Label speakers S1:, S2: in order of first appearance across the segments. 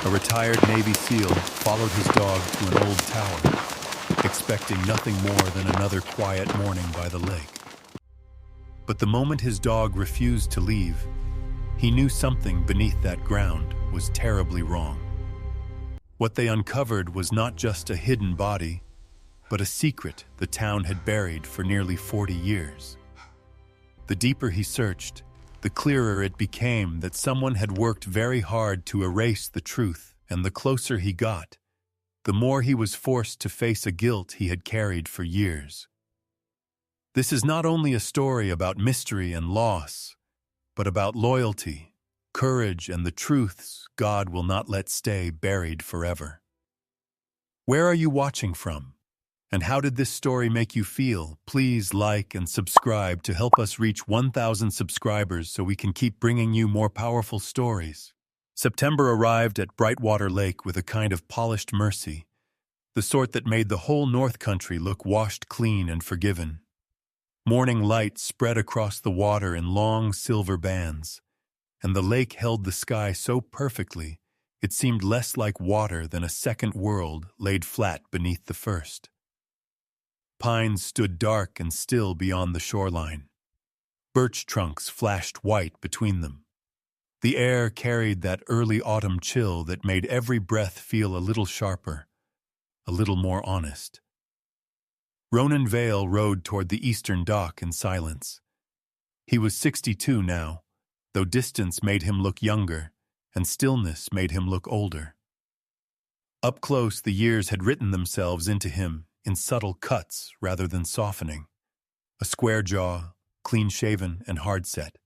S1: A retired Navy SEAL followed his dog to an old tower, expecting nothing more than another quiet morning by the lake. But the moment his dog refused to leave, he knew something beneath that ground was terribly wrong. What they uncovered was not just a hidden body, but a secret the town had buried for nearly 40 years. The deeper he searched, the clearer it became that someone had worked very hard to erase the truth, and the closer he got, the more he was forced to face a guilt he had carried for years. This is not only a story about mystery and loss, but about loyalty, courage, and the truths God will not let stay buried forever. Where are you watching from? And how did this story make you feel? Please like and subscribe to help us reach 1,000 subscribers so we can keep bringing you more powerful stories. September arrived at Brightwater Lake with a kind of polished mercy, the sort that made the whole North Country look washed clean and forgiven. Morning light spread across the water in long silver bands, and the lake held the sky so perfectly it seemed less like water than a second world laid flat beneath the first. Pines stood dark and still beyond the shoreline. Birch trunks flashed white between them. The air carried that early autumn chill that made every breath feel a little sharper, a little more honest. Ronan Vale rode toward the eastern dock in silence. He was 62 now, though distance made him look younger, and stillness made him look older. Up close, the years had written themselves into him in subtle cuts rather than softening. A square jaw, clean-shaven and hard-set.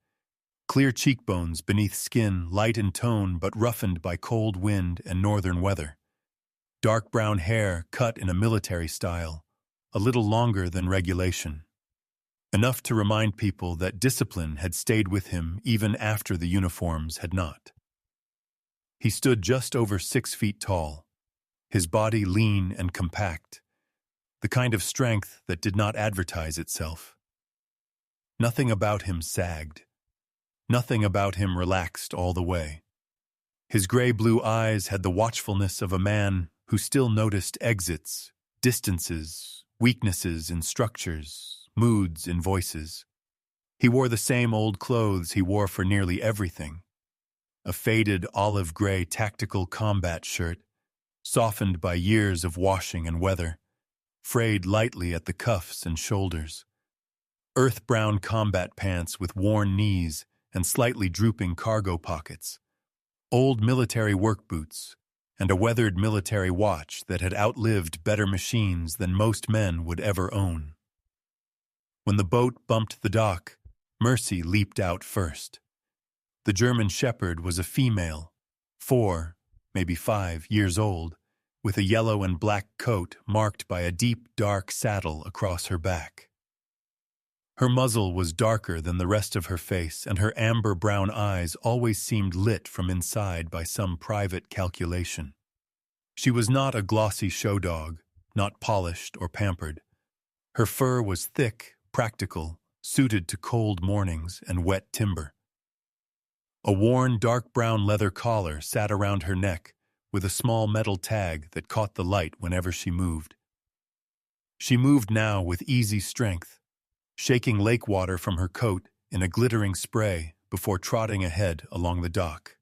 S1: Clear cheekbones beneath skin light in tone but roughened by cold wind and northern weather. Dark brown hair cut in a military style, a little longer than regulation. Enough to remind people that discipline had stayed with him even after the uniforms had not. He stood just over 6 feet tall, his body lean and compact, the kind of strength that did not advertise itself. Nothing about him sagged. Nothing about him relaxed all the way. His gray-blue eyes had the watchfulness of a man who still noticed exits, distances, weaknesses in structures, moods in voices. He wore the same old clothes he wore for nearly everything. A faded olive-gray tactical combat shirt, softened by years of washing and weather, frayed lightly at the cuffs and shoulders. Earth-brown combat pants with worn knees and slightly drooping cargo pockets. Old military work boots, and a weathered military watch that had outlived better machines than most men would ever own. When the boat bumped the dock, Mercy leaped out first. The German Shepherd was a female, 4, maybe 5 years old, with a yellow and black coat marked by a deep, dark saddle across her back. Her muzzle was darker than the rest of her face, and her amber-brown eyes always seemed lit from inside by some private calculation. She was not a glossy show dog, not polished or pampered. Her fur was thick, practical, suited to cold mornings and wet timber. A worn dark brown leather collar sat around her neck, with a small metal tag that caught the light whenever she moved. She moved now with easy strength, shaking lake water from her coat in a glittering spray before trotting ahead along the dock,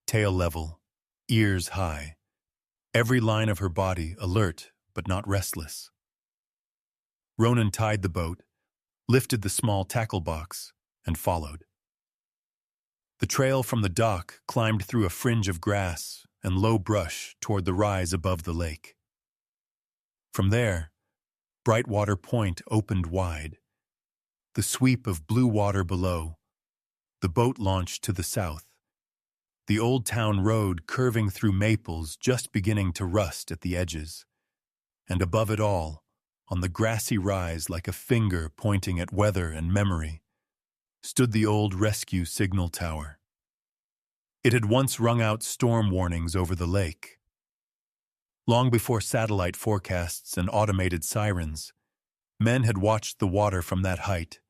S1: tail level, ears high, every line of her body alert but not restless. Ronan tied the boat, lifted the small tackle box, and followed. The trail from the dock climbed through a fringe of grass and low brush toward the rise above the lake. From there, Brightwater Point opened wide. The sweep of blue water below, the boat launch to the south, the old town road curving through maples just beginning to rust at the edges, and above it all, on the grassy rise like a finger pointing at weather and memory, stood the old rescue signal tower. It had once rung out storm warnings over the lake. Long before satellite forecasts and automated sirens, men had watched the water from that height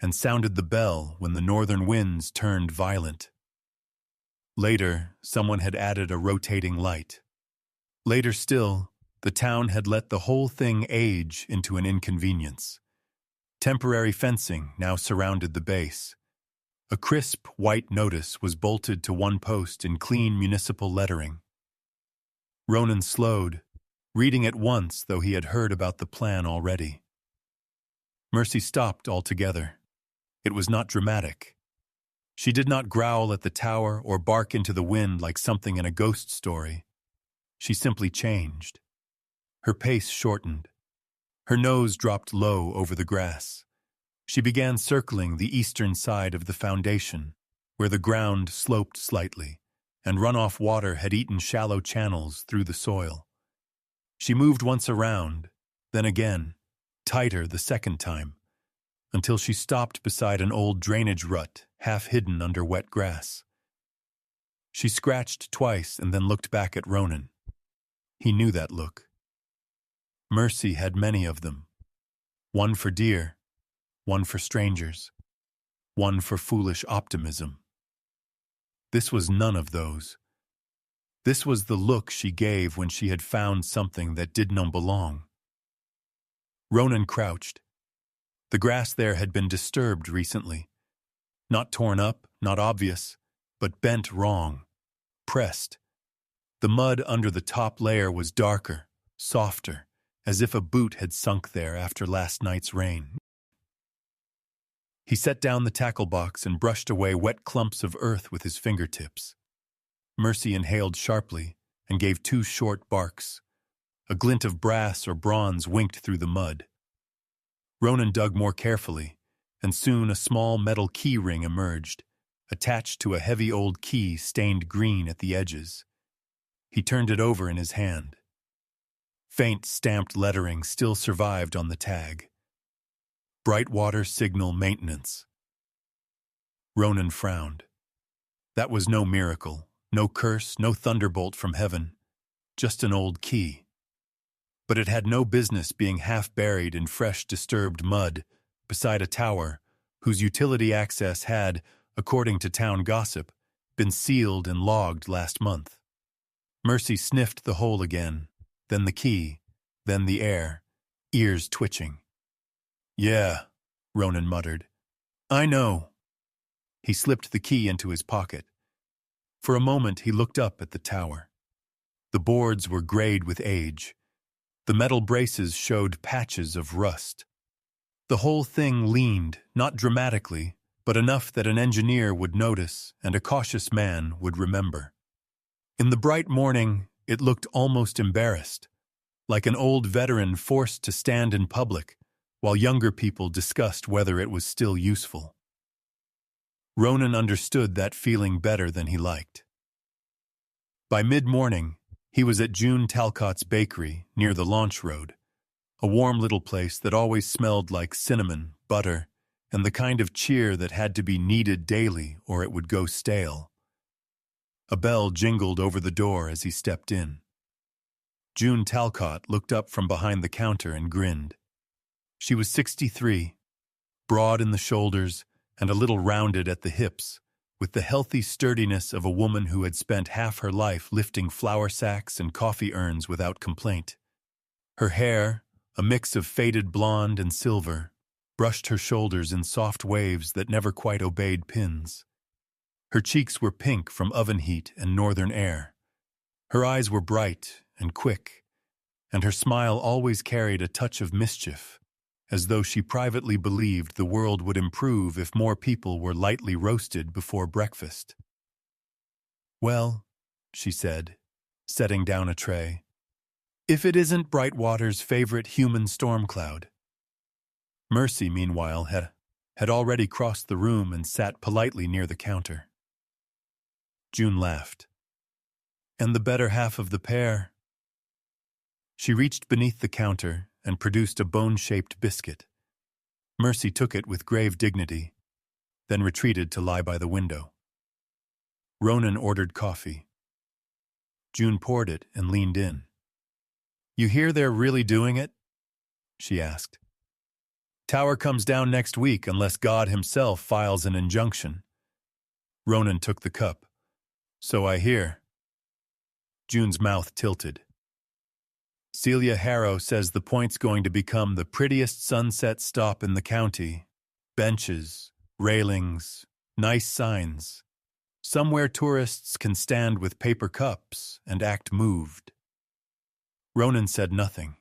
S1: and sounded the bell when the northern winds turned violent. Later, someone had added a rotating light. Later still, the town had let the whole thing age into an inconvenience. Temporary fencing now surrounded the base. A crisp, white notice was bolted to one post in clean municipal lettering. Ronan slowed, reading it once though he had heard about the plan already. Mercy stopped altogether. It was not dramatic. She did not growl at the tower or bark into the wind like something in a ghost story. She simply changed. Her pace shortened. Her nose dropped low over the grass. She began circling the eastern side of the foundation, where the ground sloped slightly, and runoff water had eaten shallow channels through the soil. She moved once around, then again, tighter the second time, until she stopped beside an old drainage rut half hidden under wet grass. She scratched twice and then looked back at Ronan. He knew that look. Mercy had many of them. One for deer, one for strangers, one for foolish optimism. This was none of those. This was the look she gave when she had found something that did not belong. Ronan crouched. The grass there had been disturbed recently. Not torn up, not obvious, but bent wrong, pressed. The mud under the top layer was darker, softer, as if a boot had sunk there after last night's rain. He set down the tackle box and brushed away wet clumps of earth with his fingertips. Mercy inhaled sharply and gave two short barks. A glint of brass or bronze winked through the mud. Ronan dug more carefully, and soon a small metal key ring emerged, attached to a heavy old key stained green at the edges. He turned it over in his hand. Faint stamped lettering still survived on the tag. Brightwater Signal Maintenance. Ronan frowned. That was no miracle, no curse, no thunderbolt from heaven, just an old key. But it had no business being half buried in fresh, disturbed mud beside a tower whose utility access had, according to town gossip, been sealed and logged last month. Mercy sniffed the hole again, then the key, then the air, ears twitching. "Yeah," Ronan muttered. "I know." He slipped the key into his pocket. For a moment he looked up at the tower. The boards were grayed with age. The metal braces showed patches of rust. The whole thing leaned, not dramatically, but enough that an engineer would notice and a cautious man would remember. In the bright morning, it looked almost embarrassed, like an old veteran forced to stand in public while younger people discussed whether it was still useful. Ronan understood that feeling better than he liked. By mid-morning, he was at June Talcott's bakery near the launch road, a warm little place that always smelled like cinnamon, butter, and the kind of cheer that had to be kneaded daily or it would go stale. A bell jingled over the door as he stepped in. June Talcott looked up from behind the counter and grinned. She was 63, broad in the shoulders and a little rounded at the hips, with the healthy sturdiness of a woman who had spent half her life lifting flour sacks and coffee urns without complaint. Her hair, a mix of faded blonde and silver, brushed her shoulders in soft waves that never quite obeyed pins. Her cheeks were pink from oven heat and northern air. Her eyes were bright and quick, and her smile always carried a touch of mischief, as though she privately believed the world would improve if more people were lightly roasted before breakfast. "Well," she said, setting down a tray, "if it isn't Brightwater's favorite human storm cloud." Mercy, meanwhile, had already crossed the room and sat politely near the counter. June laughed. "And the better half of the pair." She reached beneath the counter and produced a bone-shaped biscuit. Mercy took it with grave dignity, then retreated to lie by the window. Ronan ordered coffee. June poured it and leaned in. "You hear they're really doing it?" she asked. "Tower comes down next week unless God himself files an injunction." Ronan took the cup. So I hear. June's mouth tilted. Celia Harrow says the point's going to become the prettiest sunset stop in the county. Benches, railings, nice signs. Somewhere tourists can stand with paper cups and act moved. Ronan said nothing.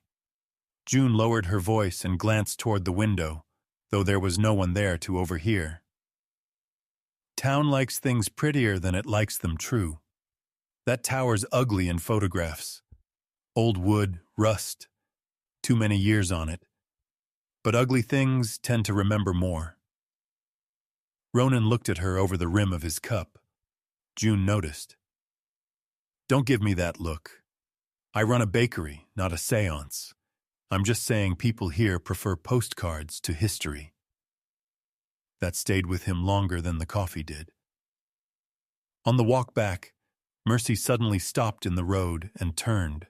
S1: June lowered her voice and glanced toward the window, though there was no one there to overhear. Town likes things prettier than it likes them true. That tower's ugly in photographs. Old wood, rust, too many years on it. But ugly things tend to remember more. Ronan looked at her over the rim of his cup. June noticed. Don't give me that look. I run a bakery, not a seance. I'm just saying people here prefer postcards to history. That stayed with him longer than the coffee did. On the walk back, Mercy suddenly stopped in the road and turned,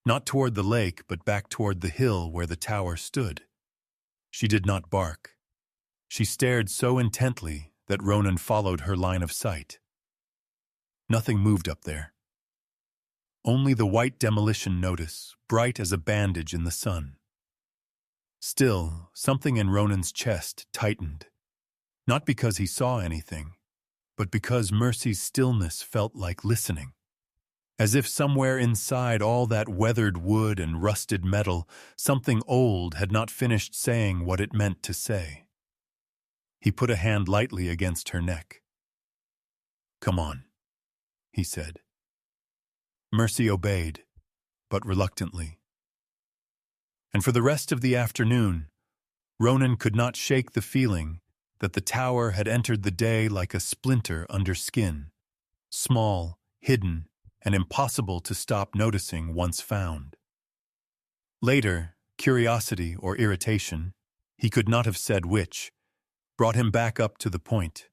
S1: not toward the lake but back toward the hill where the tower stood. She did not bark. She stared so intently that Ronan followed her line of sight. Nothing moved up there. Only the white demolition notice, bright as a bandage in the sun. Still, something in Ronan's chest tightened. Not because he saw anything, but because Mercy's stillness felt like listening. As if somewhere inside all that weathered wood and rusted metal, something old had not finished saying what it meant to say. He put a hand lightly against her neck. "Come on," he said. Mercy obeyed, but reluctantly. And for the rest of the afternoon, Ronan could not shake the feeling that the tower had entered the day like a splinter under skin, small, hidden, and impossible to stop noticing once found. Later, curiosity or irritation, he could not have said which, brought him back up to the point.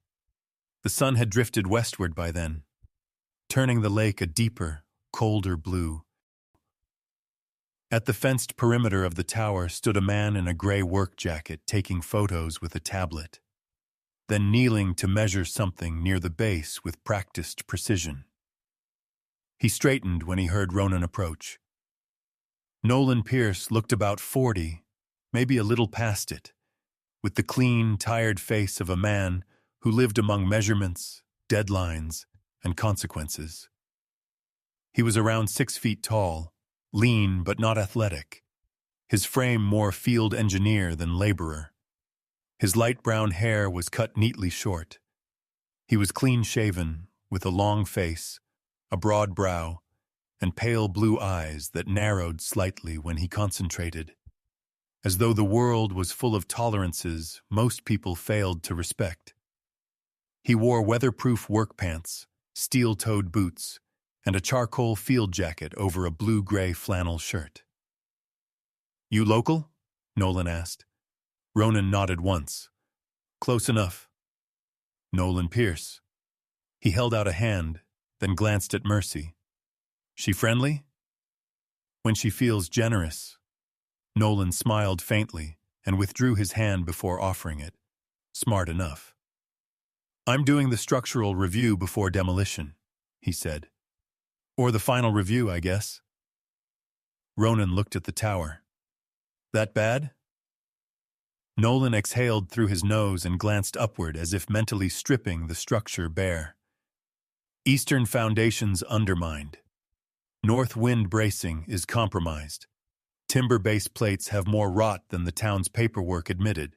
S1: The sun had drifted westward by then, turning the lake a deeper, colder blue. At the fenced perimeter of the tower stood a man in a gray work jacket taking photos with a tablet, then kneeling to measure something near the base with practiced precision. He straightened when he heard Ronan approach. Nolan Pierce looked about 40, maybe a little past it, with the clean, tired face of a man who lived among measurements, deadlines, and consequences. He was around 6 feet tall, lean but not athletic, his frame more field engineer than laborer. His light brown hair was cut neatly short. He was clean-shaven, with a long face, a broad brow, and pale blue eyes that narrowed slightly when he concentrated, as though the world was full of tolerances most people failed to respect. He wore weatherproof work pants, steel-toed boots, and a charcoal field jacket over a blue-gray flannel shirt. "You local?" Nolan asked. Ronan nodded once. "Close enough." "Nolan Pierce." He held out a hand, then glanced at Mercy. "She friendly?" "When she feels generous." Nolan smiled faintly and withdrew his hand before offering it. "Smart enough." "I'm doing the structural review before demolition," he said. "Or the final review, I guess." Ronan looked at the tower. "That bad?" Nolan exhaled through his nose and glanced upward as if mentally stripping the structure bare. Eastern foundations undermined. North wind bracing is compromised. Timber base plates have more rot than the town's paperwork admitted.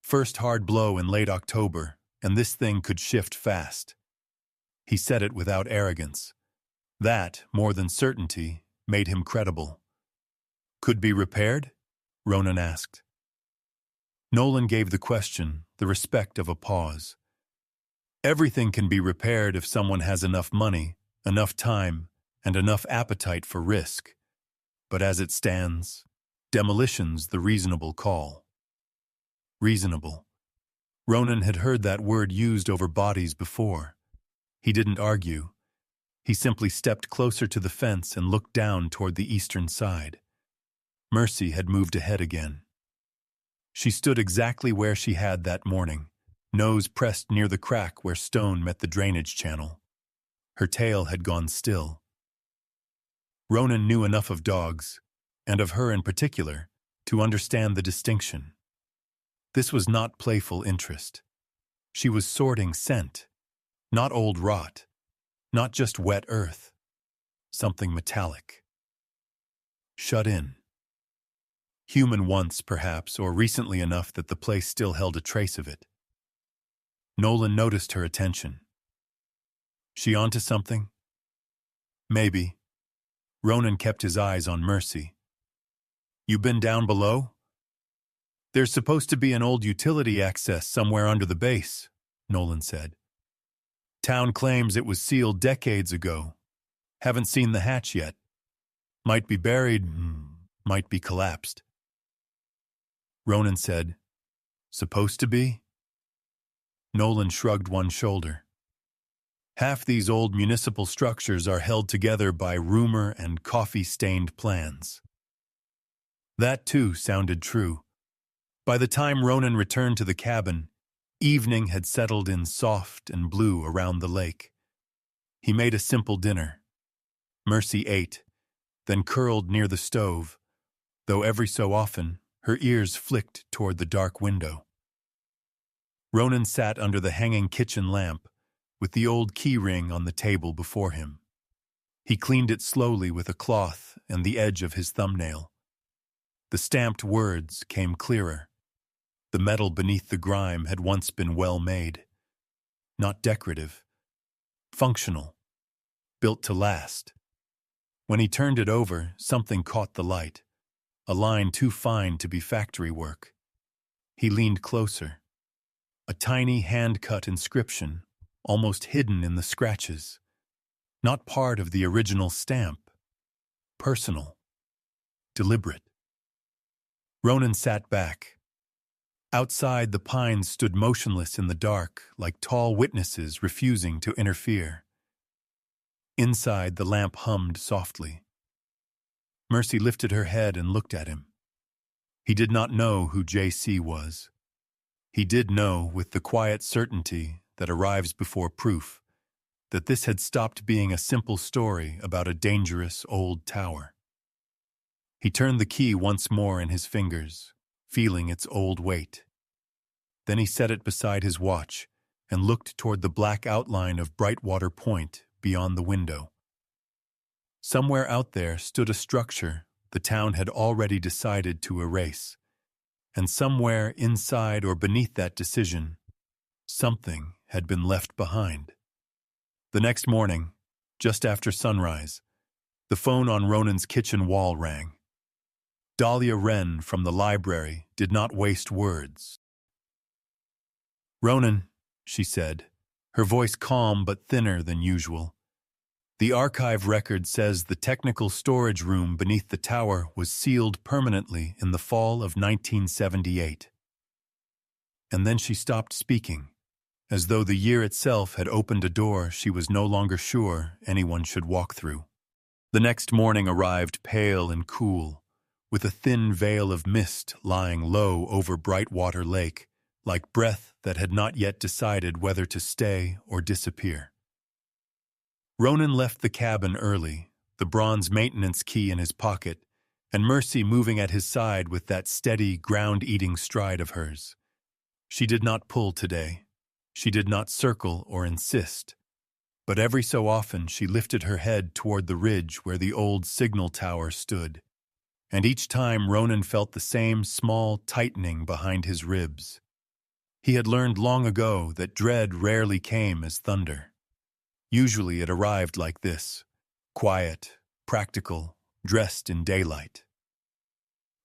S1: First hard blow in late October, and this thing could shift fast. He said it without arrogance. That, more than certainty, made him credible. "Could be repaired?" Ronan asked. Nolan gave the question the respect of a pause. "Everything can be repaired if someone has enough money, enough time, and enough appetite for risk. But as it stands, demolition's the reasonable call." Reasonable. Ronan had heard that word used over bodies before. He didn't argue. He simply stepped closer to the fence and looked down toward the eastern side. Mercy had moved ahead again. She stood exactly where she had that morning, nose pressed near the crack where stone met the drainage channel. Her tail had gone still. Ronan knew enough of dogs, and of her in particular, to understand the distinction. This was not playful interest. She was sorting scent, not old rot, not just wet earth, something metallic. Shut in. Human once, perhaps, or recently enough that the place still held a trace of it. Nolan noticed her attention. She onto something? Maybe. Ronan kept his eyes on Mercy. You been down below? There's supposed to be an old utility access somewhere under the base, Nolan said. Town claims it was sealed decades ago. Haven't seen the hatch yet. Might be buried, might be collapsed. Ronan said, Supposed to be? Nolan shrugged one shoulder. Half these old municipal structures are held together by rumor and coffee-stained plans. That, too, sounded true. By the time Ronan returned to the cabin, evening had settled in soft and blue around the lake. He made a simple dinner. Mercy ate, then curled near the stove, though every so often her ears flicked toward the dark window. Ronan sat under the hanging kitchen lamp, with the old key ring on the table before him. He cleaned it slowly with a cloth and the edge of his thumbnail. The stamped words came clearer. The metal beneath the grime had once been well made. Not decorative. Functional. Built to last. When he turned it over, something caught the light. A line too fine to be factory work. He leaned closer. A tiny hand-cut inscription, almost hidden in the scratches. Not part of the original stamp. Personal. Deliberate. Ronan sat back. Outside, the pines stood motionless in the dark, like tall witnesses refusing to interfere. Inside, the lamp hummed softly. Mercy lifted her head and looked at him. He did not know who J.C. was. He did know, with the quiet certainty that arrives before proof, that this had stopped being a simple story about a dangerous old tower. He turned the key once more in his fingers, feeling its old weight. Then he set it beside his watch and looked toward the black outline of Brightwater Point beyond the window. Somewhere out there stood a structure the town had already decided to erase, and somewhere inside or beneath that decision, something had been left behind. The next morning, just after sunrise, the phone on Ronan's kitchen wall rang. Dahlia Wren from the library did not waste words. Ronan, she said, her voice calm but thinner than usual. The archive record says the technical storage room beneath the tower was sealed permanently in the fall of 1978. And then she stopped speaking, as though the year itself had opened a door she was no longer sure anyone should walk through. The next morning arrived pale and cool, with a thin veil of mist lying low over Brightwater Lake, like breath that had not yet decided whether to stay or disappear. Ronan left the cabin early, the bronze maintenance key in his pocket, and Mercy moving at his side with that steady, ground-eating stride of hers. She did not pull today. She did not circle or insist. But every so often she lifted her head toward the ridge where the old signal tower stood. And each time Ronan felt the same small tightening behind his ribs. He had learned long ago that dread rarely came as thunder. Usually it arrived like this, quiet, practical, dressed in daylight.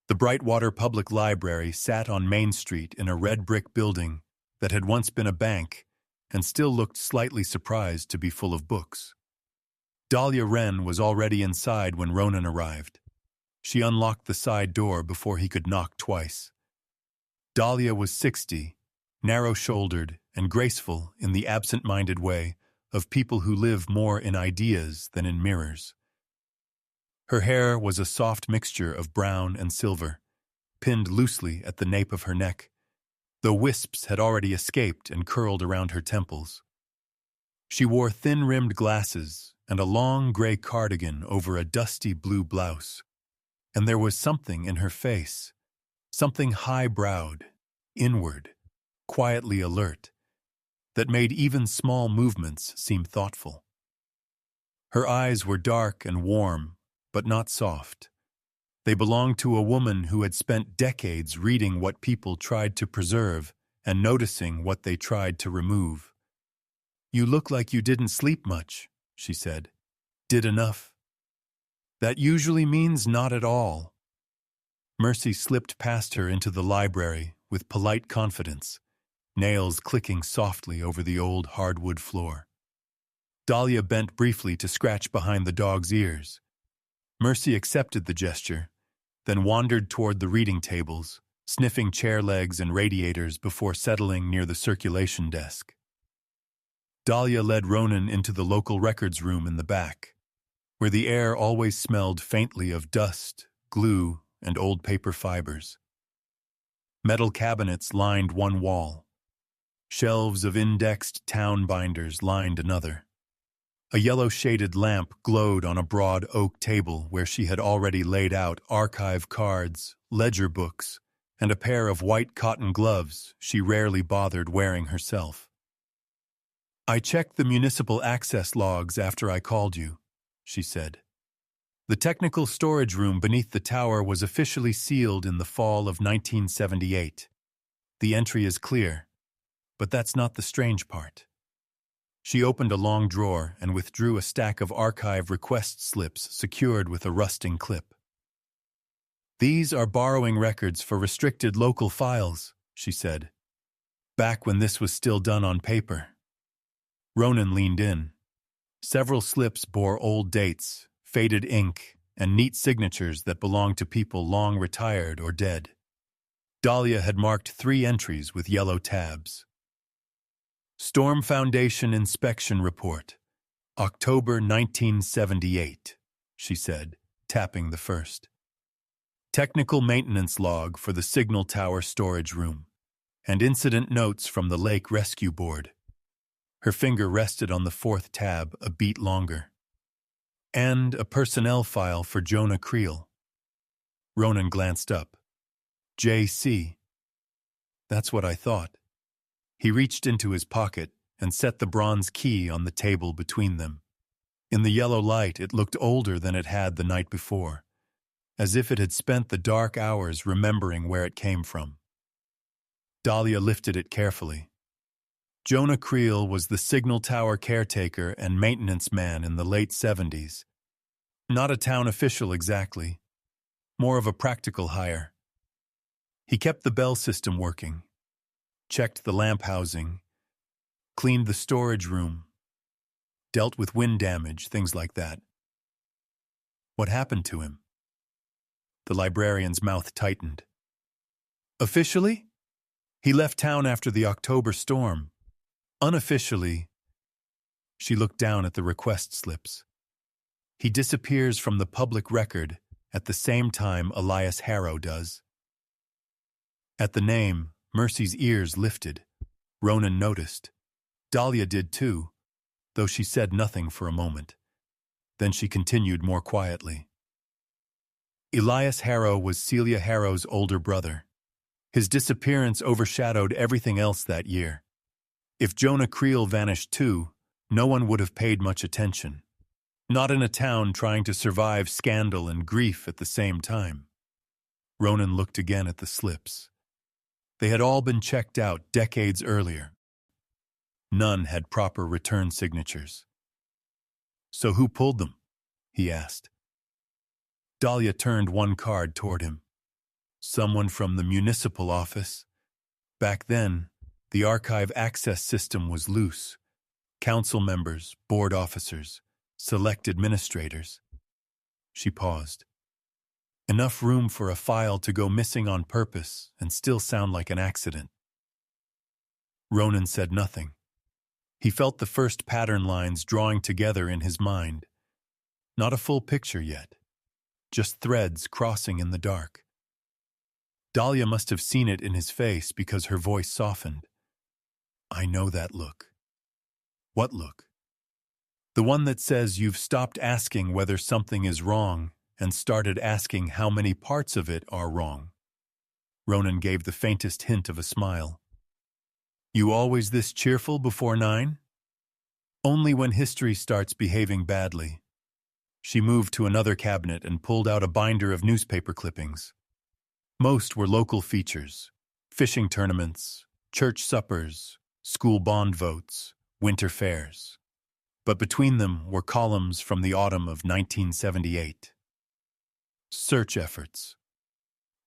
S1: The Brightwater Public Library sat on Main Street in a red brick building that had once been a bank and still looked slightly surprised to be full of books. Dahlia Wren was already inside when Ronan arrived. She unlocked the side door before he could knock twice. Dahlia was 60, narrow-shouldered and graceful in the absent-minded way of people who live more in ideas than in mirrors. Her hair was a soft mixture of brown and silver, pinned loosely at the nape of her neck, though wisps had already escaped and curled around her temples. She wore thin-rimmed glasses and a long gray cardigan over a dusty blue blouse, and there was something in her face, something high-browed, inward, quietly alert, that made even small movements seem thoughtful. Her eyes were dark and warm, but not soft. They belonged to a woman who had spent decades reading what people tried to preserve and noticing what they tried to remove. "You look like you didn't sleep much," she said. "Did enough?" "That usually means not at all." Mercy slipped past her into the library with polite confidence, nails clicking softly over the old hardwood floor. Dahlia bent briefly to scratch behind the dog's ears. Mercy accepted the gesture, then wandered toward the reading tables, sniffing chair legs and radiators before settling near the circulation desk. Dahlia led Ronan into the local records room in the back, where the air always smelled faintly of dust, glue, and old paper fibers. Metal cabinets lined one wall. Shelves of indexed town binders lined another. A yellow-shaded lamp glowed on a broad oak table where she had already laid out archive cards, ledger books, and a pair of white cotton gloves she rarely bothered wearing herself. "I checked the municipal access logs after I called you," she said. "The technical storage room beneath the tower was officially sealed in the fall of 1978. The entry is clear, but that's not the strange part." She opened a long drawer and withdrew a stack of archive request slips secured with a rusting clip. "These are borrowing records for restricted local files," she said. "Back when this was still done on paper." Ronan leaned in. Several slips bore old dates, faded ink, and neat signatures that belonged to people long retired or dead. Dahlia had marked 3 entries with yellow tabs. "Storm Foundation Inspection Report, October 1978, she said, tapping the first. "Technical Maintenance Log for the Signal Tower Storage Room, and Incident Notes from the Lake Rescue Board." Her finger rested on the 4th tab a beat longer. "And a personnel file for Jonah Creel." Ronan glanced up. "J.C. That's what I thought." He reached into his pocket and set the bronze key on the table between them. In the yellow light, it looked older than it had the night before, as if it had spent the dark hours remembering where it came from. Dahlia lifted it carefully. Jonah Creel was the signal tower caretaker and maintenance man in the late 70s. Not a town official exactly, more of a practical hire. He kept the bell system working, checked the lamp housing, cleaned the storage room, dealt with wind damage, things like that. What happened to him? The librarian's mouth tightened. "Officially, he left town after the October storm. Unofficially," she looked down at the request slips, "he disappears from the public record at the same time Elias Harrow does." At the name, Mercy's ears lifted. Ronan noticed. Dahlia did too, though she said nothing for a moment. Then she continued more quietly. Elias Harrow was Celia Harrow's older brother. His disappearance overshadowed everything else that year. If Jonah Creel vanished too, no one would have paid much attention. Not in a town trying to survive scandal and grief at the same time. Ronan looked again at the slips. They had all been checked out decades earlier. None had proper return signatures. "So who pulled them?" he asked. Dahlia turned one card toward him. "Someone from the municipal office. Back then, the archive access system was loose. Council members, board officers, select administrators." She paused. Enough room for a file to go missing on purpose and still sound like an accident. Ronan said nothing. He felt the first pattern lines drawing together in his mind. Not a full picture yet, just threads crossing in the dark. Dahlia must have seen it in his face because her voice softened. "I know that look." "What look?" The one that says you've stopped asking whether something is wrong and started asking how many parts of it are wrong. Ronan gave the faintest hint of a smile. You always this cheerful before 9? Only when history starts behaving badly. She moved to another cabinet and pulled out a binder of newspaper clippings. Most were local features: fishing tournaments, church suppers, school bond votes, winter fairs. But between them were columns from the autumn of 1978. Search efforts,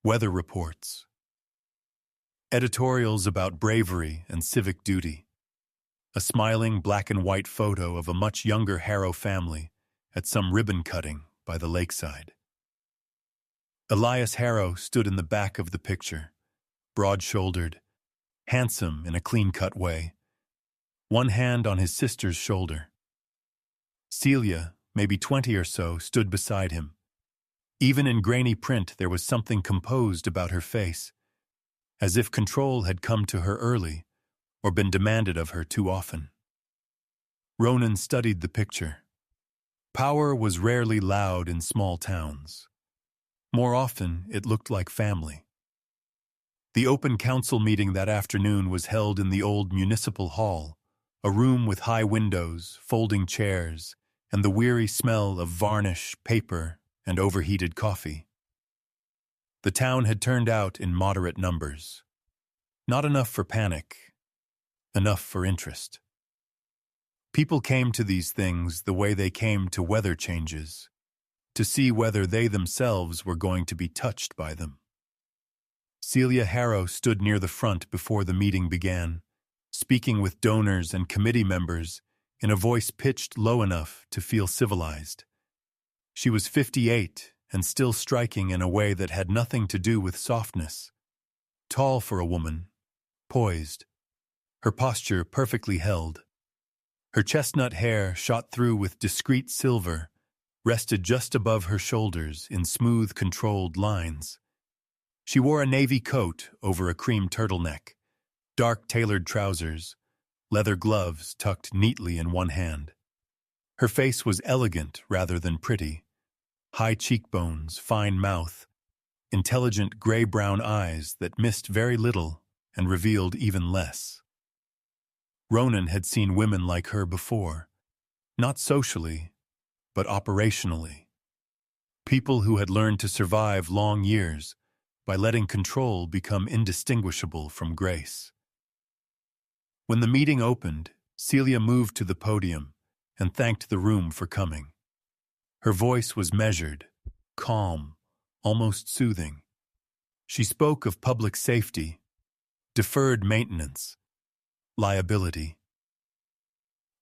S1: weather reports, editorials about bravery and civic duty, a smiling black and white photo of a much younger Harrow family at some ribbon cutting by the lakeside. Elias Harrow stood in the back of the picture, broad-shouldered, handsome in a clean-cut way, one hand on his sister's shoulder. Celia, maybe 20 or so, stood beside him. Even in grainy print there was something composed about her face, as if control had come to her early or been demanded of her too often. Ronan studied the picture. Power was rarely loud in small towns. More often, it looked like family. The open council meeting that afternoon was held in the old municipal hall, a room with high windows, folding chairs, and the weary smell of varnish, paper, and overheated coffee. The town had turned out in moderate numbers. Not enough for panic, enough for interest. People came to these things the way they came to weather changes, to see whether they themselves were going to be touched by them. Celia Harrow stood near the front before the meeting began, speaking with donors and committee members in a voice pitched low enough to feel civilized. She was 58 and still striking in a way that had nothing to do with softness. Tall for a woman, poised, her posture perfectly held. Her chestnut hair, shot through with discreet silver, rested just above her shoulders in smooth, controlled lines. She wore a navy coat over a cream turtleneck, dark tailored trousers, leather gloves tucked neatly in one hand. Her face was elegant rather than pretty. High cheekbones, fine mouth, intelligent gray-brown eyes that missed very little and revealed even less. Ronan had seen women like her before, not socially, but operationally. People who had learned to survive long years by letting control become indistinguishable from grace. When the meeting opened, Celia moved to the podium and thanked the room for coming. Her voice was measured, calm, almost soothing. She spoke of public safety, deferred maintenance, liability.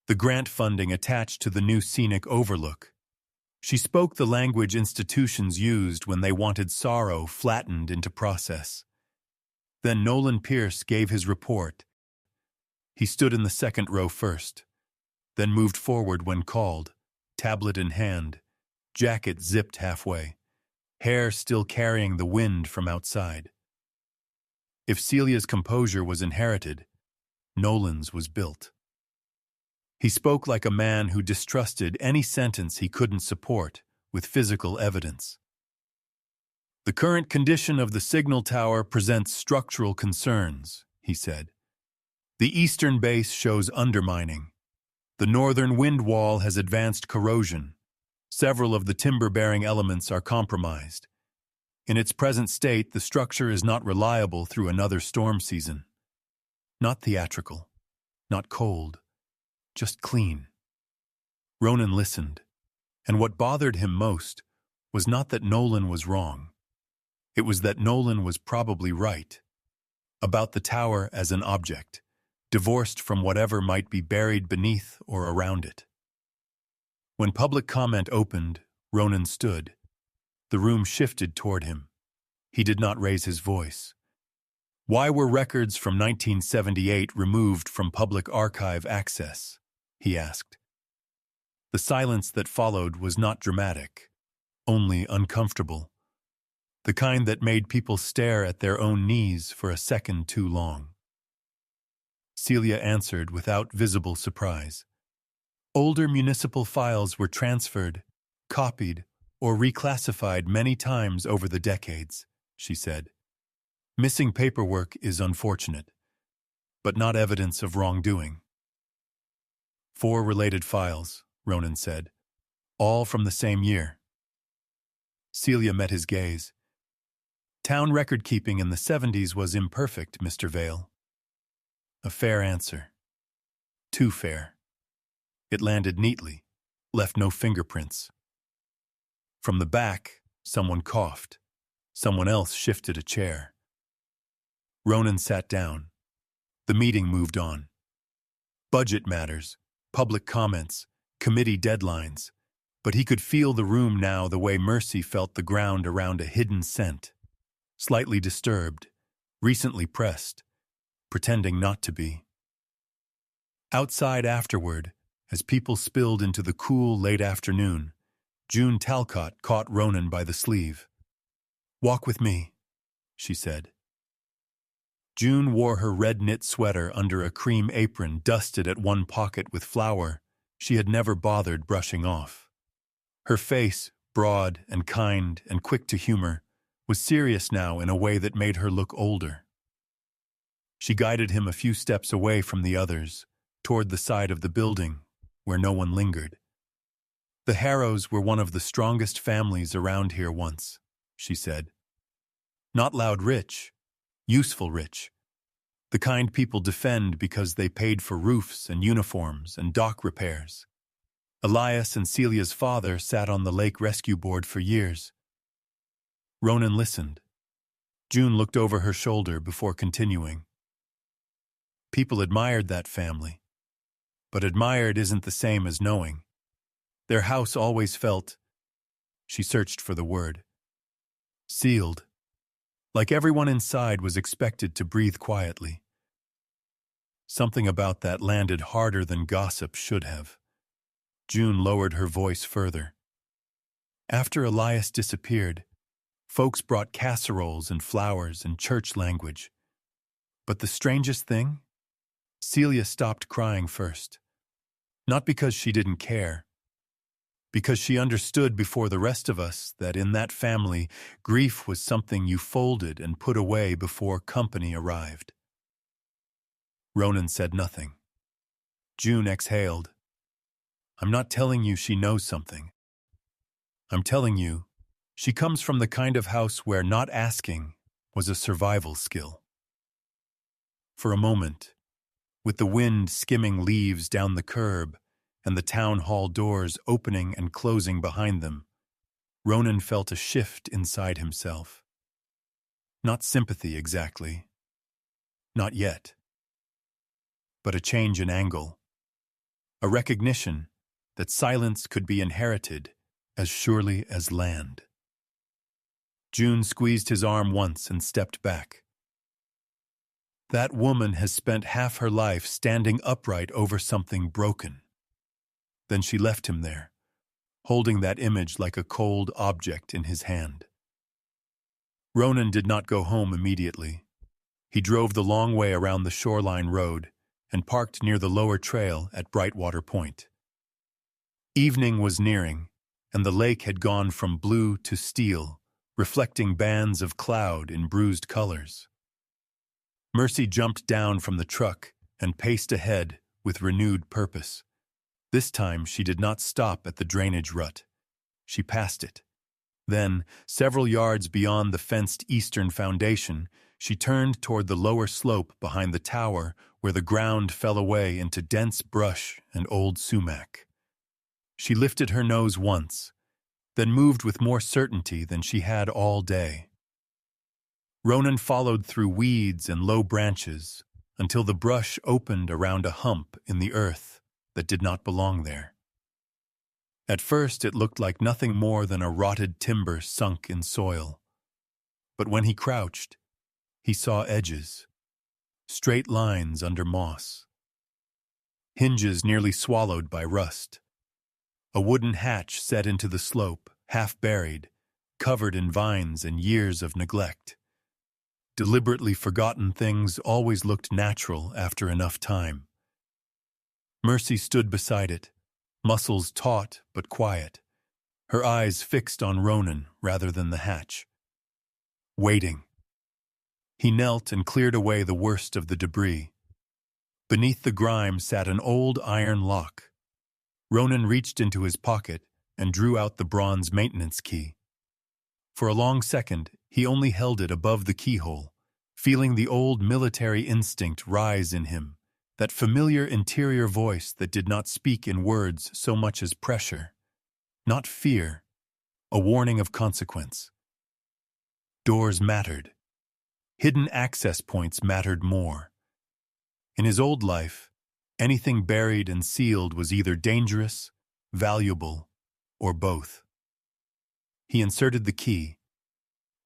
S1: The grant funding attached to the new scenic overlook. She spoke the language institutions used when they wanted sorrow flattened into process. Then Nolan Pierce gave his report. He stood in the second row first, then moved forward when called, tablet in hand, jacket zipped halfway, hair still carrying the wind from outside. If Celia's composure was inherited, Nolan's was built. He spoke like a man who distrusted any sentence he couldn't support with physical evidence. The current condition of the signal tower presents structural concerns, he said. The eastern base shows undermining. The northern wind wall has advanced corrosion. Several of the timber-bearing elements are compromised. In its present state, the structure is not reliable through another storm season. Not theatrical, not cold, just clean. Ronan listened, and what bothered him most was not that Nolan was wrong. It was that Nolan was probably right about the tower as an object, divorced from whatever might be buried beneath or around it. When public comment opened, Ronan stood. The room shifted toward him. He did not raise his voice. Why were records from 1978 removed from public archive access? He asked. The silence that followed was not dramatic, only uncomfortable. The kind that made people stare at their own knees for a second too long. Celia answered without visible surprise. Older municipal files were transferred, copied, or reclassified many times over the decades, she said. Missing paperwork is unfortunate, but not evidence of wrongdoing. 4 related files, Ronan said, all from the same year. Celia met his gaze. Town record-keeping in the 70s was imperfect, Mr. Vale. A fair answer. Too fair. It landed neatly, left no fingerprints. From the back, someone coughed. Someone else shifted a chair. Ronan sat down. The meeting moved on. Budget matters, public comments, committee deadlines. But he could feel the room now the way Mercy felt the ground around a hidden scent. Slightly disturbed, recently pressed, pretending not to be. Outside afterward, as people spilled into the cool late afternoon, June Talcott caught Ronan by the sleeve. "Walk with me," she said. June wore her red knit sweater under a cream apron dusted at one pocket with flour she had never bothered brushing off. Her face, broad and kind and quick to humor, was serious now in a way that made her look older. She guided him a few steps away from the others, toward the side of the building, where no one lingered. "The Harrows were one of the strongest families around here once," she said. "Not loud rich, useful rich. The kind people defend because they paid for roofs and uniforms and dock repairs. Elias and Celia's father sat on the lake rescue board for years." Ronan listened. June looked over her shoulder before continuing. "People admired that family. But admired isn't the same as knowing. Their house always felt," she searched for the word, "sealed. Like everyone inside was expected to breathe quietly." Something about that landed harder than gossip should have. June lowered her voice further. "After Elias disappeared, folks brought casseroles and flowers and church language. But the strangest thing? Celia stopped crying first. Not because she didn't care. Because she understood before the rest of us that in that family, grief was something you folded and put away before company arrived." Ronan said nothing. June exhaled. "I'm not telling you she knows something. I'm telling you, she comes from the kind of house where not asking was a survival skill." For a moment, with the wind skimming leaves down the curb and the town hall doors opening and closing behind them, Ronan felt a shift inside himself. Not sympathy exactly. Not yet. But a change in angle. A recognition that silence could be inherited as surely as land. June squeezed his arm once and stepped back. "That woman has spent half her life standing upright over something broken." Then she left him there, holding that image like a cold object in his hand. Ronan did not go home immediately. He drove the long way around the shoreline road and parked near the lower trail at Brightwater Point. Evening was nearing, and the lake had gone from blue to steel, reflecting bands of cloud in bruised colors. Mercy jumped down from the truck and paced ahead with renewed purpose. This time she did not stop at the drainage rut. She passed it. Then, several yards beyond the fenced eastern foundation, she turned toward the lower slope behind the tower where the ground fell away into dense brush and old sumac. She lifted her nose once, then moved with more certainty than she had all day. Ronan followed through weeds and low branches until the brush opened around a hump in the earth that did not belong there. At first it looked like nothing more than a rotted timber sunk in soil. But when he crouched, he saw edges, straight lines under moss, hinges nearly swallowed by rust, a wooden hatch set into the slope, half buried, covered in vines and years of neglect. Deliberately forgotten things always looked natural after enough time. Mercy stood beside it, muscles taut but quiet, her eyes fixed on Ronan rather than the hatch. Waiting. He knelt and cleared away the worst of the debris. Beneath the grime sat an old iron lock. Ronan reached into his pocket and drew out the bronze maintenance key. For a long second, he only held it above the keyhole, feeling the old military instinct rise in him, that familiar interior voice that did not speak in words so much as pressure, not fear, a warning of consequence. Doors mattered. Hidden access points mattered more. In his old life, anything buried and sealed was either dangerous, valuable, or both. He inserted the key.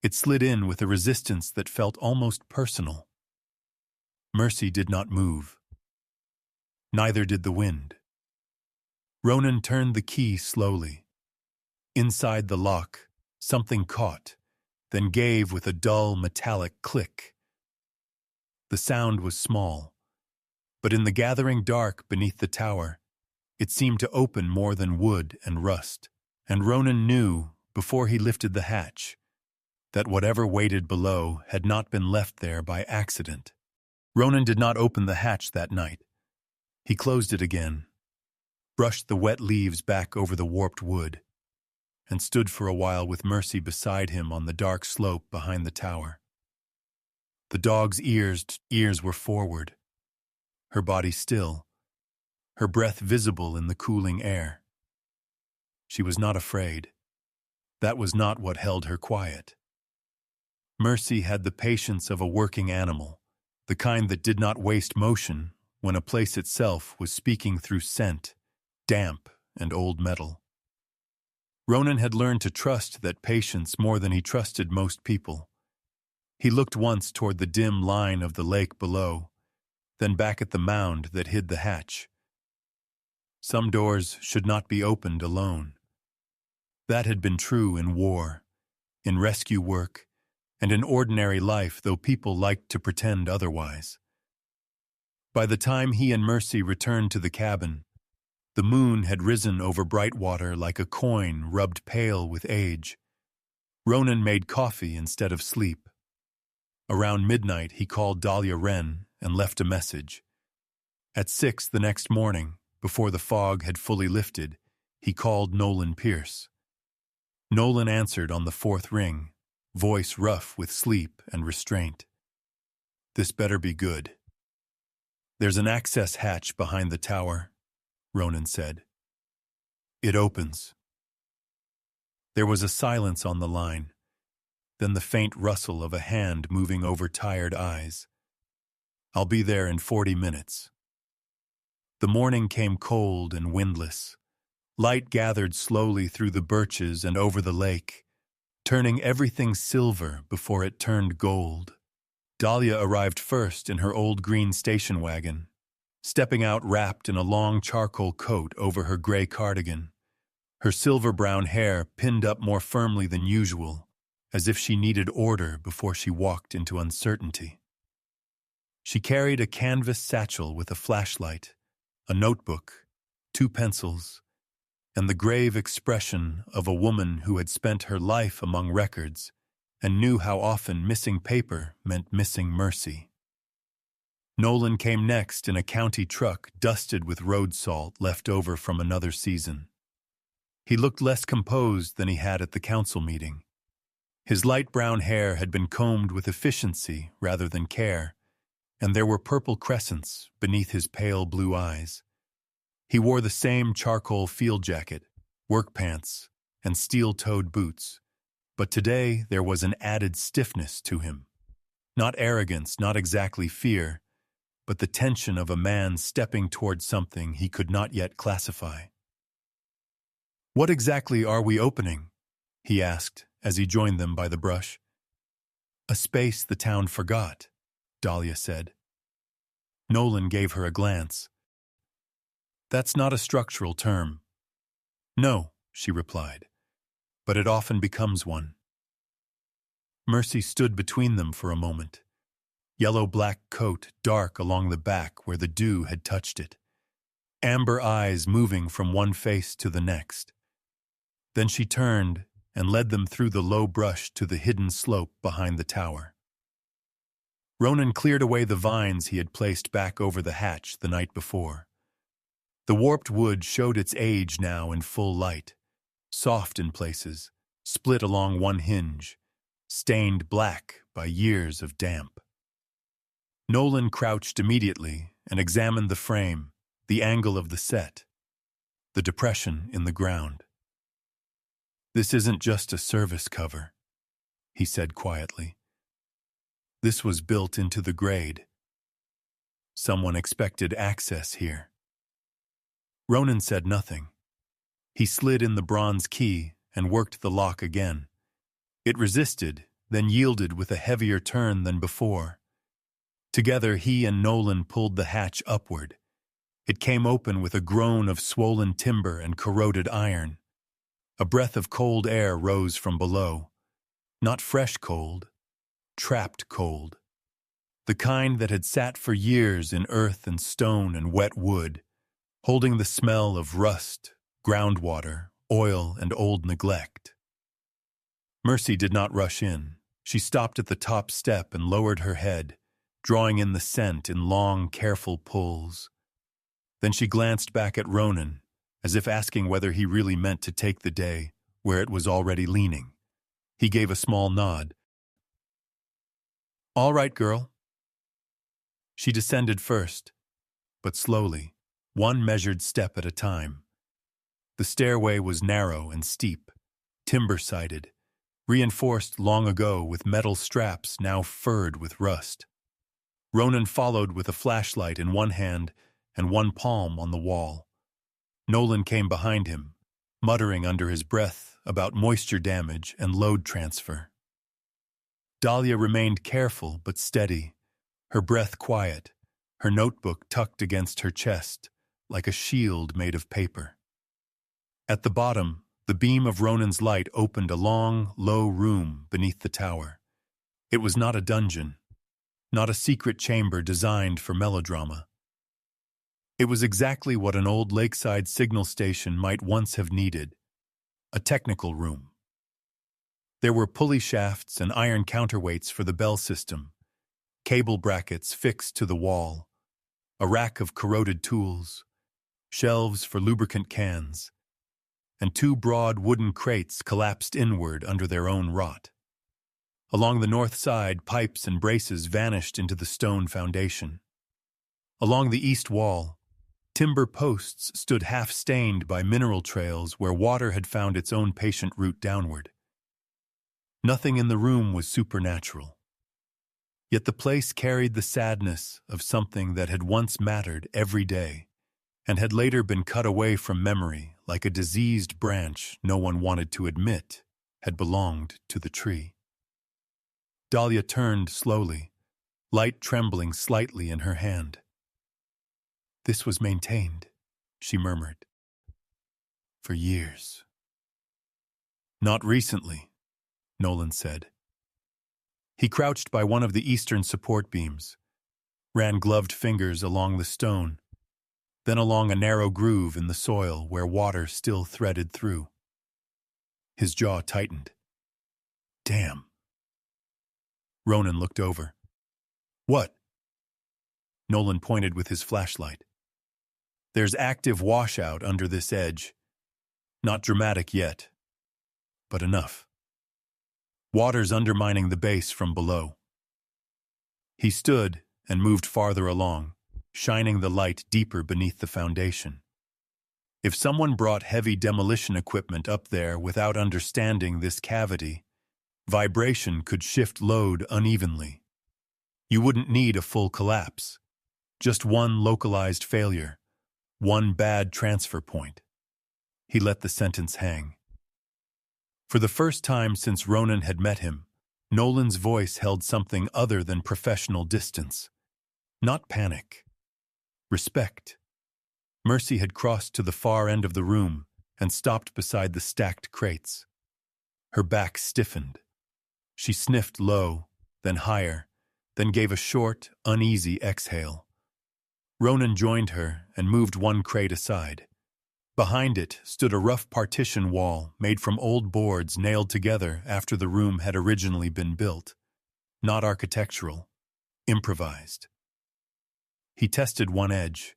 S1: It slid in with a resistance that felt almost personal. Mercy did not move. Neither did the wind. Ronan turned the key slowly. Inside the lock, something caught, then gave with a dull metallic click. The sound was small, but in the gathering dark beneath the tower, it seemed to open more than wood and rust, and Ronan knew, before he lifted the hatch, that whatever waited below had not been left there by accident. Ronan did not open the hatch that night. He closed it again, brushed the wet leaves back over the warped wood, and stood for a while with Mercy beside him on the dark slope behind the tower. The dog's ears were forward, her body still, her breath visible in the cooling air. She was not afraid. That was not what held her quiet. Mercy had the patience of a working animal, the kind that did not waste motion when a place itself was speaking through scent, damp, and old metal. Ronan had learned to trust that patience more than he trusted most people. He looked once toward the dim line of the lake below, then back at the mound that hid the hatch. Some doors should not be opened alone. That had been true in war, in rescue work, and in ordinary life, though people liked to pretend otherwise. By the time he and Mercy returned to the cabin, the moon had risen over Brightwater like a coin rubbed pale with age. Ronan made coffee instead of sleep. Around midnight, he called Dahlia Wren and left a message. At 6 the next morning, before the fog had fully lifted, he called Nolan Pierce. Nolan answered on the 4th ring, voice rough with sleep and restraint. "This better be good." "There's an access hatch behind the tower," Ronan said. "It opens." There was a silence on the line, then the faint rustle of a hand moving over tired eyes. "I'll be there in 40 minutes. The morning came cold and windless. Light gathered slowly through the birches and over the lake, turning everything silver before it turned gold. Dahlia arrived first in her old green station wagon, stepping out wrapped in a long charcoal coat over her gray cardigan, her silver-brown hair pinned up more firmly than usual, as if she needed order before she walked into uncertainty. She carried a canvas satchel with a flashlight, a notebook, 2 pencils, and the grave expression of a woman who had spent her life among records and knew how often missing paper meant missing mercy. Nolan came next in a county truck dusted with road salt left over from another season. He looked less composed than he had at the council meeting. His light brown hair had been combed with efficiency rather than care, and there were purple crescents beneath his pale blue eyes. He wore the same charcoal field jacket, work pants, and steel-toed boots, but today there was an added stiffness to him. Not arrogance, not exactly fear, but the tension of a man stepping toward something he could not yet classify. "What exactly are we opening?" he asked as he joined them by the brush. "A space the town forgot," Dahlia said. Nolan gave her a glance. "That's not a structural term." "No," she replied, "but it often becomes one." Mercy stood between them for a moment. Yellow-black coat dark along the back where the dew had touched it. amber eyes moving from one face to the next. Then she turned and led them through the low brush to the hidden slope behind the tower. Ronan cleared away the vines he had placed back over the hatch the night before. The warped wood showed its age now in full light, soft in places, split along one hinge, stained black by years of damp. Nolan crouched immediately and examined the frame, the angle of the set, the depression in the ground. "This isn't just a service cover," he said quietly. "This was built into the grade. Someone expected access here." Ronan said nothing. He slid in the bronze key and worked the lock again. It resisted, then yielded with a heavier turn than before. Together he and Nolan pulled the hatch upward. It came open with a groan of swollen timber and corroded iron. A breath of cold air rose from below. Not fresh cold, trapped cold. The kind that had sat for years in earth and stone and wet wood, holding the smell of rust, groundwater, oil, and old neglect. Mercy did not rush in. She stopped at the top step and lowered her head, drawing in the scent in long, careful pulls. Then she glanced back at Ronan, as if asking whether he really meant to take the day where it was already leaning. He gave a small nod. "All right, girl." She descended first, but slowly, one measured step at a time. The stairway was narrow and steep, timber-sided, reinforced long ago with metal straps now furred with rust. Ronan followed with a flashlight in one hand and one palm on the wall. Nolan came behind him, muttering under his breath about moisture damage and load transfer. Dahlia remained careful but steady, her breath quiet, her notebook tucked against her chest, like a shield made of paper. At the bottom, the beam of Ronan's light opened a long, low room beneath the tower. It was not a dungeon, not a secret chamber designed for melodrama. It was exactly what an old lakeside signal station might once have needed, a technical room. There were pulley shafts and iron counterweights for the bell system, cable brackets fixed to the wall, a rack of corroded tools, shelves for lubricant cans, and two broad wooden crates collapsed inward under their own rot. Along the north side, pipes and braces vanished into the stone foundation. Along the east wall, timber posts stood half-stained by mineral trails where water had found its own patient route downward. Nothing in the room was supernatural. Yet the place carried the sadness of something that had once mattered every day and had later been cut away from memory like a diseased branch no one wanted to admit had belonged to the tree. Dahlia turned slowly, light trembling slightly in her hand. "This was maintained," she murmured, "for years." "Not recently," Nolan said. He crouched by one of the eastern support beams, ran gloved fingers along the stone, then along a narrow groove in the soil where water still threaded through. His jaw tightened. "Damn." Ronan looked over. "What?" Nolan pointed with his flashlight. "There's active washout under this edge. Not dramatic yet, but enough. Water's undermining the base from below." He stood and moved farther along, shining the light deeper beneath the foundation. If someone brought heavy demolition equipment up there without understanding this cavity, vibration could shift load unevenly. You wouldn't need a full collapse, just one localized failure, one bad transfer point. He let the sentence hang. For the first time since Ronan had met him, Nolan's voice held something other than professional distance. Not panic. Respect. Mercy had crossed to the far end of the room and stopped beside the stacked crates. Her back stiffened. She sniffed low, then higher, then gave a short, uneasy exhale. Ronan joined her and moved one crate aside. Behind it stood a rough partition wall made from old boards nailed together after the room had originally been built. Not architectural, improvised. He tested one edge.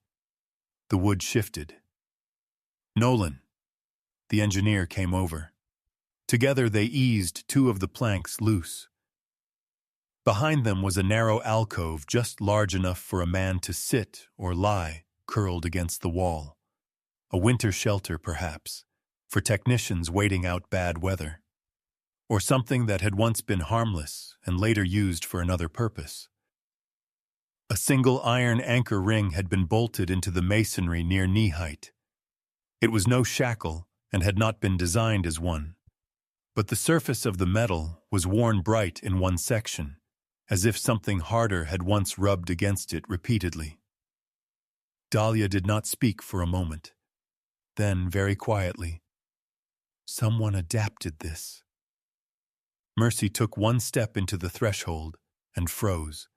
S1: The wood shifted. Nolan, the engineer, came over. Together they eased two of the planks loose. Behind them was a narrow alcove just large enough for a man to sit or lie curled against the wall. A winter shelter, perhaps, for technicians waiting out bad weather. Or something that had once been harmless and later used for another purpose. A single iron anchor ring had been bolted into the masonry near knee height. It was no shackle and had not been designed as one. But the surface of the metal was worn bright in one section, as if something harder had once rubbed against it repeatedly. Dahlia did not speak for a moment. Then, very quietly, "Someone adapted this." Mercy took one step into the threshold and froze.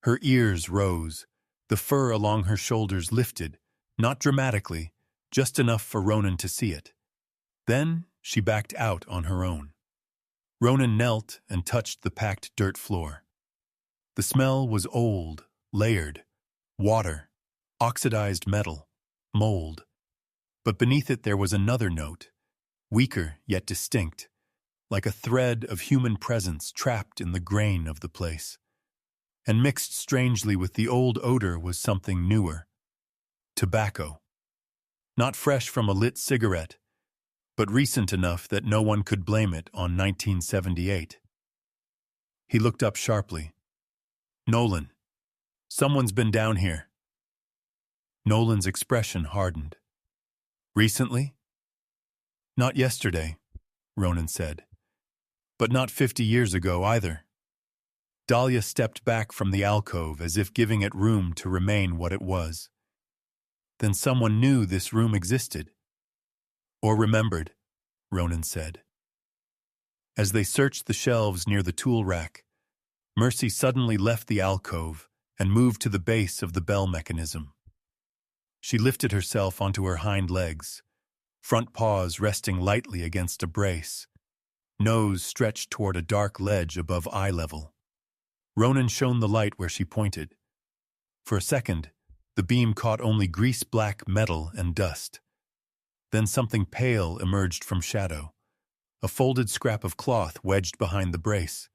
S1: Her ears rose, the fur along her shoulders lifted, not dramatically, just enough for Ronan to see it. Then she backed out on her own. Ronan knelt and touched the packed dirt floor. The smell was old, layered, water, oxidized metal, mold. But beneath it there was another note, weaker yet distinct, like a thread of human presence trapped in the grain of the place. And mixed strangely with the old odor was something newer. Tobacco. Not fresh from a lit cigarette, but recent enough that no one could blame it on 1978. He looked up sharply. "Nolan, someone's been down here." Nolan's expression hardened. "Recently?" "Not yesterday," Ronan said. "But not 50 years ago either." Dahlia stepped back from the alcove as if giving it room to remain what it was. "Then someone knew this room existed." "Or remembered," Ronan said. As they searched the shelves near the tool rack, Mercy suddenly left the alcove and moved to the base of the bell mechanism. She lifted herself onto her hind legs, front paws resting lightly against a brace, nose stretched toward a dark ledge above eye level. Ronan shone the light where she pointed. For a second, the beam caught only grease-black metal and dust. Then something pale emerged from shadow, a folded scrap of cloth wedged behind the brace.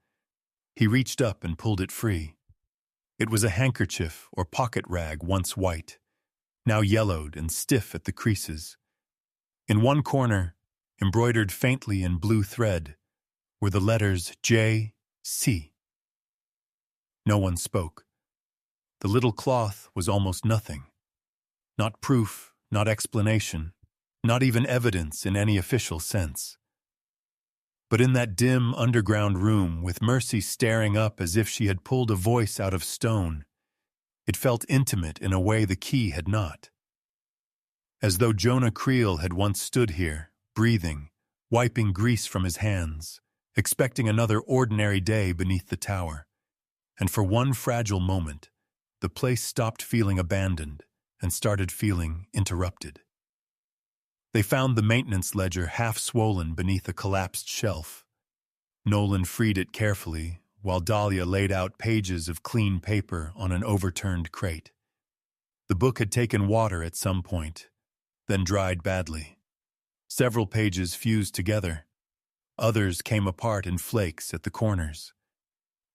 S1: He reached up and pulled it free. It was a handkerchief or pocket rag once white, now yellowed and stiff at the creases. In one corner, embroidered faintly in blue thread, were the letters J.C. No one spoke. The little cloth was almost nothing. Not proof, not explanation, not even evidence in any official sense. But in that dim underground room, with Mercy staring up as if she had pulled a voice out of stone, it felt intimate in a way the key had not. As though Jonah Creel had once stood here, breathing, wiping grease from his hands, expecting another ordinary day beneath the tower. And for one fragile moment, the place stopped feeling abandoned and started feeling interrupted. They found the maintenance ledger half swollen beneath a collapsed shelf. Nolan freed it carefully, while Dahlia laid out pages of clean paper on an overturned crate. The book had taken water at some point, then dried badly. Several pages fused together. Others came apart in flakes at the corners.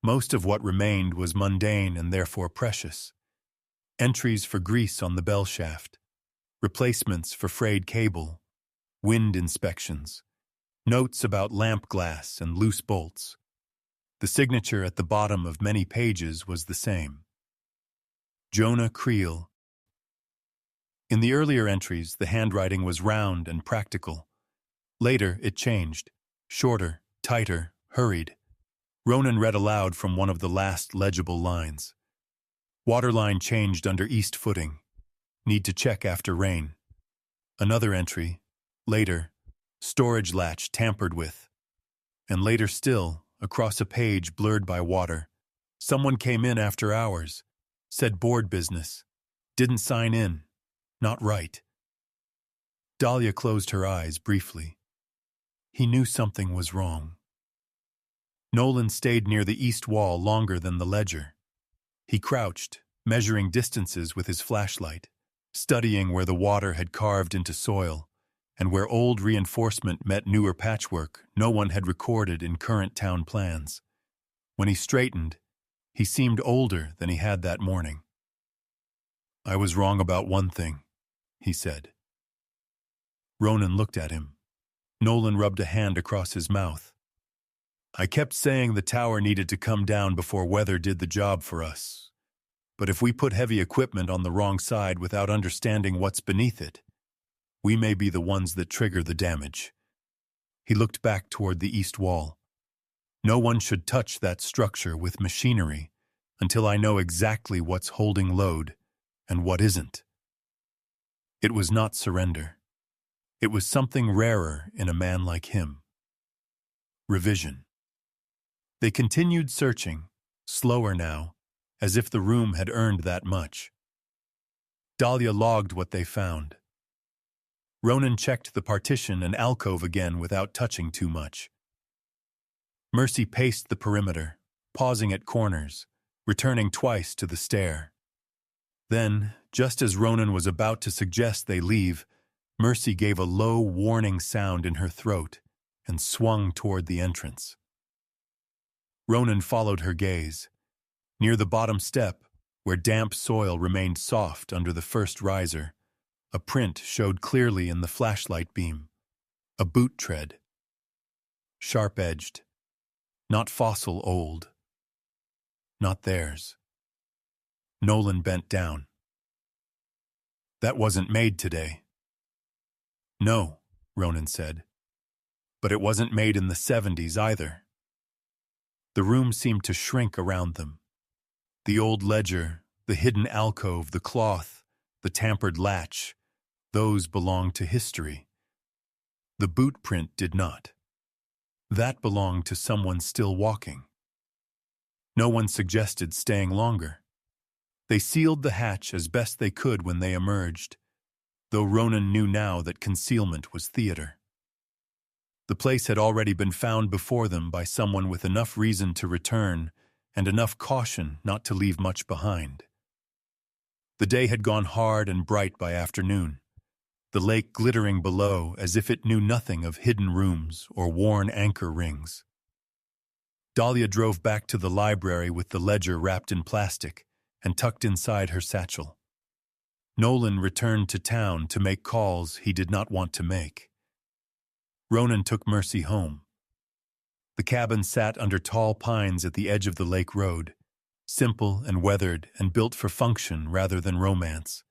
S1: Most of what remained was mundane and therefore precious. Entries for grease on the bell shaft, replacements for frayed cable, wind inspections, notes about lamp glass and loose bolts. The signature at the bottom of many pages was the same. Jonah Creel. In the earlier entries, the handwriting was round and practical. Later, it changed, shorter, tighter, hurried. Ronan read aloud from one of the last legible lines. Waterline changed under east footing. Need to check after rain. Another entry. Later. Storage latch tampered with. And later still, across a page blurred by water. Someone came in after hours. Said board business. Didn't sign in. Not right. Dahlia closed her eyes briefly. He knew something was wrong. Nolan stayed near the east wall longer than the ledger. He crouched, measuring distances with his flashlight, studying where the water had carved into soil, and where old reinforcement met newer patchwork no one had recorded in current town plans. When he straightened, he seemed older than he had that morning. "I was wrong about one thing," he said. Ronan looked at him. Nolan rubbed a hand across his mouth. "I kept saying the tower needed to come down before weather did the job for us. But if we put heavy equipment on the wrong side without understanding what's beneath it, we may be the ones that trigger the damage." He looked back toward the east wall. "No one should touch that structure with machinery until I know exactly what's holding load and what isn't." It was not surrender. It was something rarer in a man like him. Revision. They continued searching, slower now, as if the room had earned that much. Dahlia logged what they found. Ronan checked the partition and alcove again without touching too much. Mercy paced the perimeter, pausing at corners, returning twice to the stair. Then, just as Ronan was about to suggest they leave, Mercy gave a low, warning sound in her throat and swung toward the entrance. Ronan followed her gaze. Near the bottom step, where damp soil remained soft under the first riser, a print showed clearly in the flashlight beam. A boot tread. Sharp-edged. Not fossil old. Not theirs. Nolan bent down. "That wasn't made today." "No," Ronan said. "But it wasn't made in the 70s either." The room seemed to shrink around them. The old ledger, the hidden alcove, the cloth, the tampered latch, those belonged to history. The boot print did not. That belonged to someone still walking. No one suggested staying longer. They sealed the hatch as best they could when they emerged, though Ronan knew now that concealment was theater. The place had already been found before them by someone with enough reason to return and enough caution not to leave much behind. The day had gone hard and bright by afternoon, the lake glittering below as if it knew nothing of hidden rooms or worn anchor rings. Dahlia drove back to the library with the ledger wrapped in plastic and tucked inside her satchel. Nolan returned to town to make calls he did not want to make. Ronan took Mercy home. The cabin sat under tall pines at the edge of the lake road, simple and weathered and built for function rather than romance.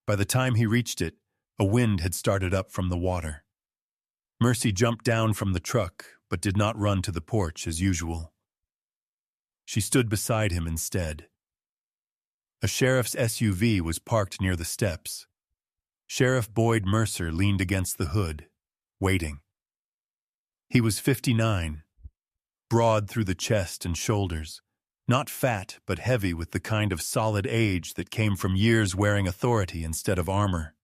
S1: By the time he reached it, a wind had started up from the water. Mercy jumped down from the truck, but did not run to the porch as usual. She stood beside him instead. A sheriff's SUV was parked near the steps. Sheriff Boyd Mercer leaned against the hood, waiting. He was 59, broad through the chest and shoulders, not fat but heavy with the kind of solid age that came from years wearing authority instead of armor.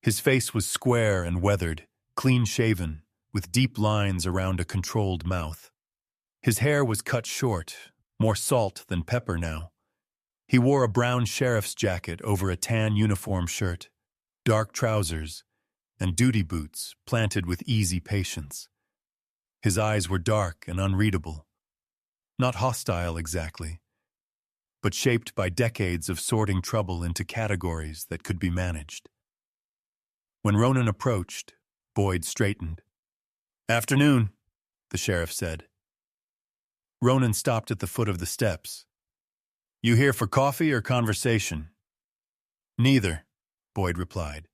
S1: His face was square and weathered, clean-shaven, with deep lines around a controlled mouth. His hair was cut short, more salt than pepper now. He wore a brown sheriff's jacket over a tan uniform shirt, dark trousers, and duty boots planted with easy patience. His eyes were dark and unreadable. Not hostile exactly, but shaped by decades of sorting trouble into categories that could be managed. When Ronan approached, Boyd straightened. "Afternoon," the sheriff said. Ronan stopped at the foot of the steps. "You here for coffee or conversation?" "Neither," Boyd replied.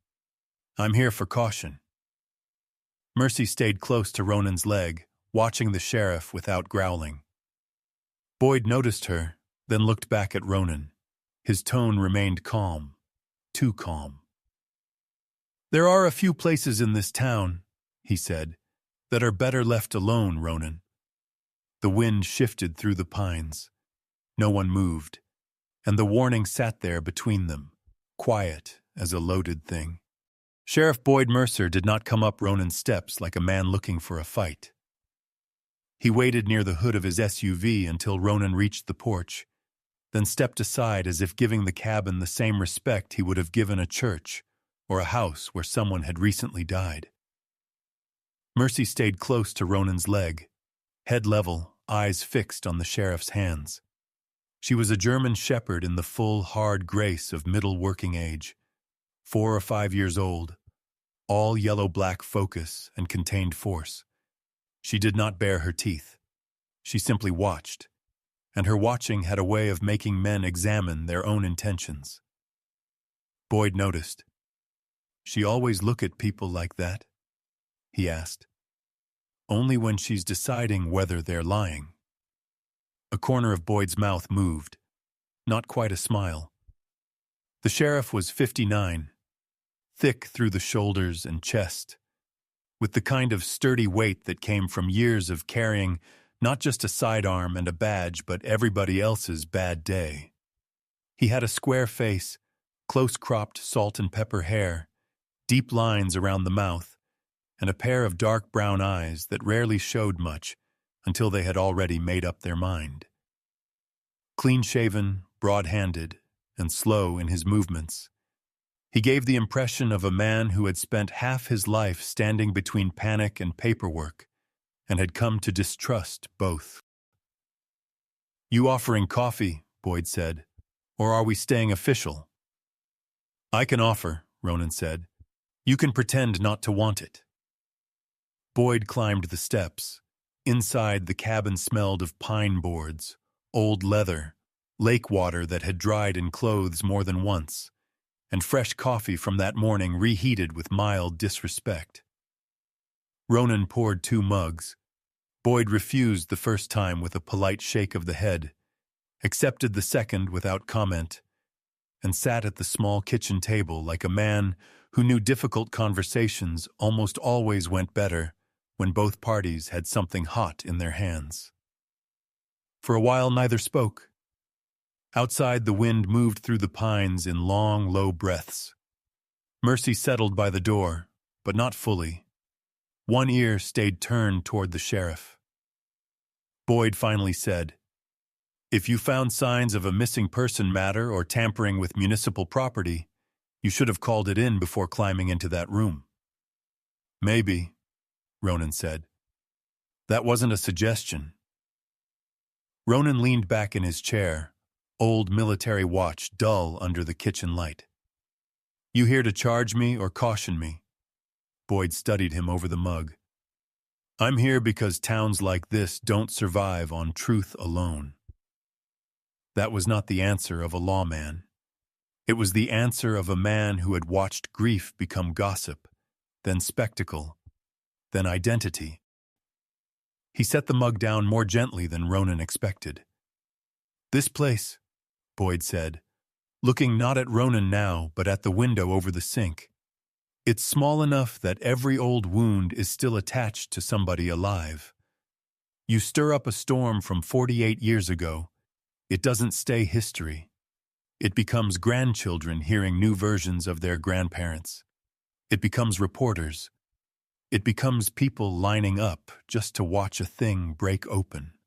S1: "I'm here for caution." Mercy stayed close to Ronan's leg, watching the sheriff without growling. Boyd noticed her, then looked back at Ronan. His tone remained calm, too calm. "There are a few places in this town," he said, "that are better left alone, Ronan." The wind shifted through the pines. No one moved, and the warning sat there between them, quiet as a loaded thing. Sheriff Boyd Mercer did not come up Ronan's steps like a man looking for a fight. He waited near the hood of his SUV until Ronan reached the porch, then stepped aside as if giving the cabin the same respect he would have given a church or a house where someone had recently died. Mercy stayed close to Ronan's leg, head level, eyes fixed on the sheriff's hands. She was a German shepherd in the full, hard grace of middle working age, 4 or 5 years old, all yellow-black focus and contained force. She did not bare her teeth. She simply watched, and her watching had a way of making men examine their own intentions. Boyd noticed. "She always look at people like that?" he asked. "Only when she's deciding whether they're lying." A corner of Boyd's mouth moved, not quite a smile. The sheriff was 59, thick through the shoulders and chest, with the kind of sturdy weight that came from years of carrying not just a sidearm and a badge, but everybody else's bad day. He had a square face, close-cropped salt and pepper hair, deep lines around the mouth, and a pair of dark brown eyes that rarely showed much until they had already made up their mind. Clean-shaven, broad-handed, and slow in his movements, he gave the impression of a man who had spent half his life standing between panic and paperwork and had come to distrust both. "You offering coffee," Boyd said, "or are we staying official?" "I can offer," Ronan said. "You can pretend not to want it." Boyd climbed the steps. Inside, the cabin smelled of pine boards, old leather, lake water that had dried in clothes more than once, and fresh coffee from that morning reheated with mild disrespect. Ronan poured 2 mugs. Boyd refused the first time with a polite shake of the head, accepted the second without comment, and sat at the small kitchen table like a man who knew difficult conversations almost always went better when both parties had something hot in their hands. For a while neither spoke. Outside, the wind moved through the pines in long, low breaths. Mercy settled by the door, but not fully. One ear stayed turned toward the sheriff. Boyd finally said, "If you found signs of a missing person matter or tampering with municipal property, you should have called it in before climbing into that room." "Maybe," Ronan said. "That wasn't a suggestion." Ronan leaned back in his chair, old military watch dull under the kitchen light. "You here to charge me or caution me?" Boyd studied him over the mug. "I'm here because towns like this don't survive on truth alone." That was not the answer of a lawman. It was the answer of a man who had watched grief become gossip, then spectacle, then identity. He set the mug down more gently than Ronan expected. "This place," Boyd said, looking not at Ronan now but at the window over the sink. "It's small enough that every old wound is still attached to somebody alive. You stir up a storm from 48 years ago, it doesn't stay history. It becomes grandchildren hearing new versions of their grandparents. It becomes reporters. It becomes people lining up just to watch a thing break open."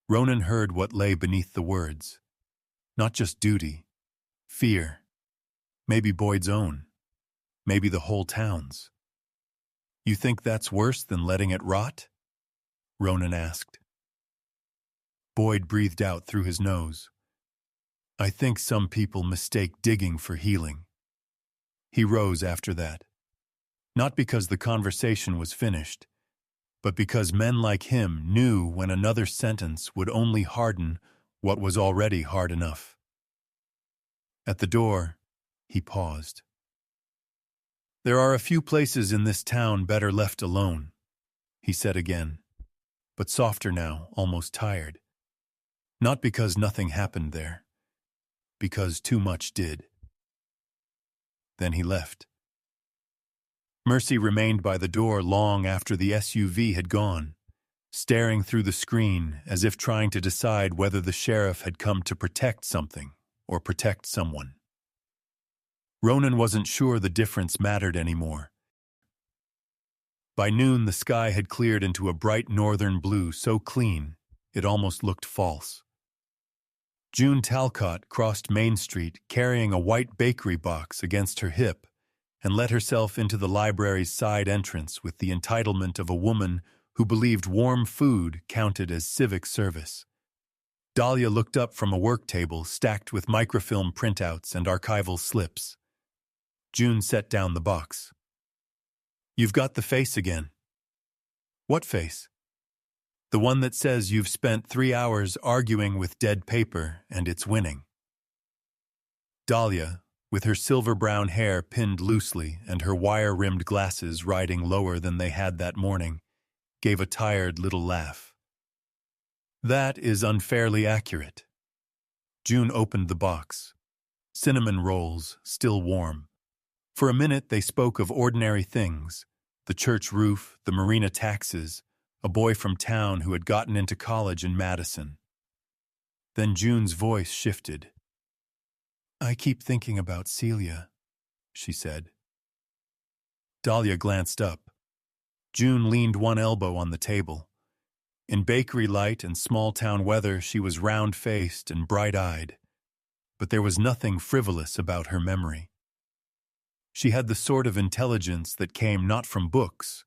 S1: Ronan heard what lay beneath the words. Not just duty, fear, maybe Boyd's own, maybe the whole town's. "You think that's worse than letting it rot?" Ronan asked. Boyd breathed out through his nose. "I think some people mistake digging for healing." He rose after that. Not because the conversation was finished, but because men like him knew when another sentence would only harden what was already hard enough. At the door, he paused. "There are a few places in this town better left alone," he said again, but softer now, almost tired. Not because nothing happened there, because too much did. Then he left. Mercy remained by the door long after the SUV had gone, staring through the screen as if trying to decide whether the sheriff had come to protect something or protect someone. Ronan wasn't sure the difference mattered anymore. By noon, the sky had cleared into a bright northern blue so clean it almost looked false. June Talcott crossed Main Street carrying a white bakery box against her hip and let herself into the library's side entrance with the entitlement of a woman who believed warm food counted as civic service. Dahlia looked up from a work table stacked with microfilm printouts and archival slips. June set down the box. "You've got the face again." "What face?" "The one that says you've spent 3 hours arguing with dead paper and it's winning." Dahlia, with her silver-brown hair pinned loosely and her wire-rimmed glasses riding lower than they had that morning, gave a tired little laugh. "That is unfairly accurate." June opened the box. Cinnamon rolls, still warm. For a minute they spoke of ordinary things: the church roof, the marina taxes, a boy from town who had gotten into college in Madison. Then June's voice shifted. "I keep thinking about Celia," she said. Dahlia glanced up. June leaned one elbow on the table. In bakery light and small-town weather she was round-faced and bright-eyed, but there was nothing frivolous about her memory. She had the sort of intelligence that came not from books,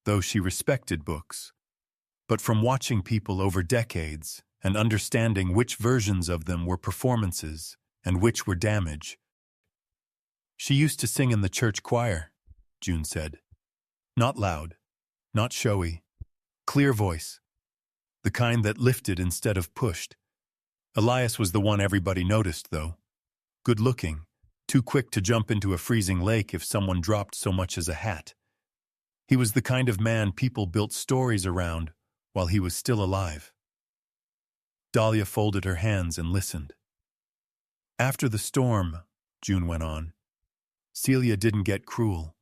S1: though she respected books, but from watching people over decades and understanding which versions of them were performances and which were damage. "She used to sing in the church choir," June said. "Not loud, not showy, clear voice, the kind that lifted instead of pushed. Elias was the one everybody noticed, though. Good-looking, too quick to jump into a freezing lake if someone dropped so much as a hat. He was the kind of man people built stories around while he was still alive." Dahlia folded her hands and listened. "After the storm," June went on, "Celia didn't get cruel,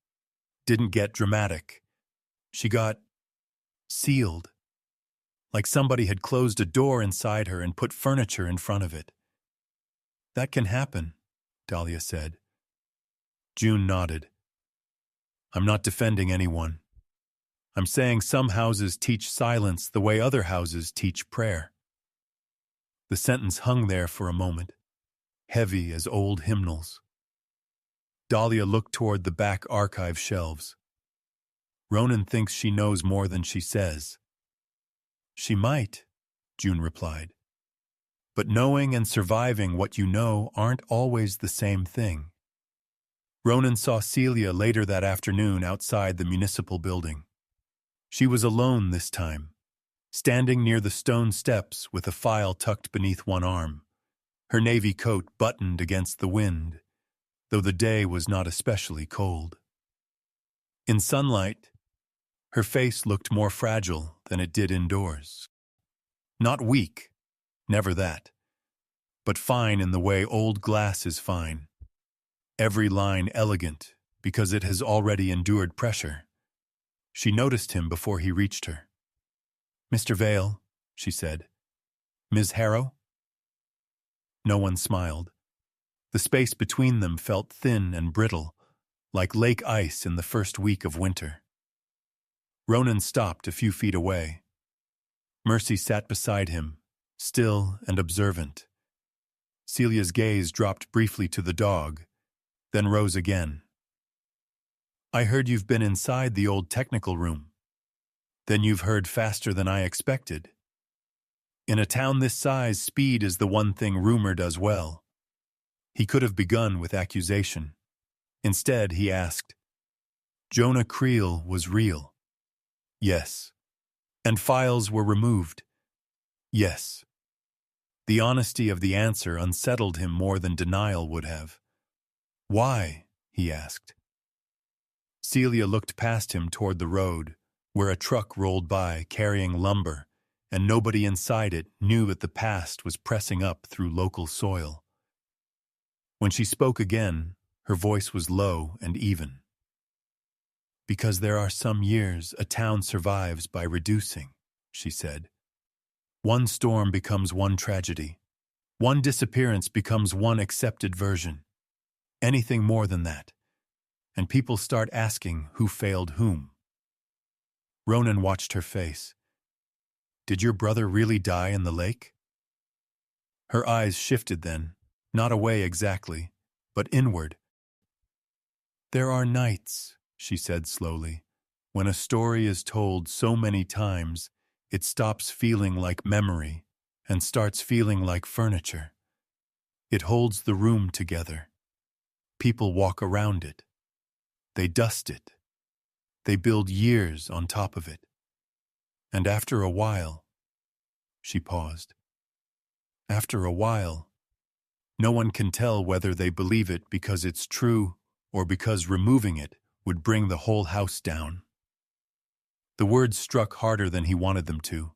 S1: didn't get dramatic. She got sealed, like somebody had closed a door inside her and put furniture in front of it." "That can happen," Dahlia said. June nodded. "I'm not defending anyone. I'm saying some houses teach silence the way other houses teach prayer." The sentence hung there for a moment, heavy as old hymnals. Dahlia looked toward the back archive shelves. "Ronan thinks she knows more than she says." "She might," June replied. "But knowing and surviving what you know aren't always the same thing." Ronan saw Celia later that afternoon outside the municipal building. She was alone this time, standing near the stone steps with a file tucked beneath one arm, her navy coat buttoned against the wind, though the day was not especially cold. In sunlight, her face looked more fragile than it did indoors. Not weak, never that, but fine in the way old glass is fine. Every line elegant because it has already endured pressure. She noticed him before he reached her. "Mr. Vale," she said. "Ms. Harrow?" No one smiled. The space between them felt thin and brittle, like lake ice in the first week of winter. Ronan stopped a few feet away. Mercy sat beside him, still and observant. Celia's gaze dropped briefly to the dog, then rose again. "I heard you've been inside the old technical room." "Then you've heard faster than I expected." In a town this size, speed is the one thing rumor does well. He could have begun with accusation. Instead, he asked, "Jonah Creel was real?" "Yes." "And files were removed?" "Yes." The honesty of the answer unsettled him more than denial would have. "Why?" he asked. Celia looked past him toward the road, where a truck rolled by carrying lumber, and nobody inside it knew that the past was pressing up through local soil. When she spoke again, her voice was low and even. "Because there are some years a town survives by reducing," she said. "One storm becomes one tragedy. One disappearance becomes one accepted version. anything more than that. And people start asking who failed whom. Ronan watched her face. Did your brother really die in the lake? Her eyes shifted then, not away exactly, but inward. There are nights, she said slowly, when a story is told so many times, it stops feeling like memory and starts feeling like furniture. It holds the room together. People walk around it. They dust it. They build years on top of it. And after a while, she paused. After a while, no one can tell whether they believe it because it's true or because removing it would bring the whole house down. The words struck harder than he wanted them to.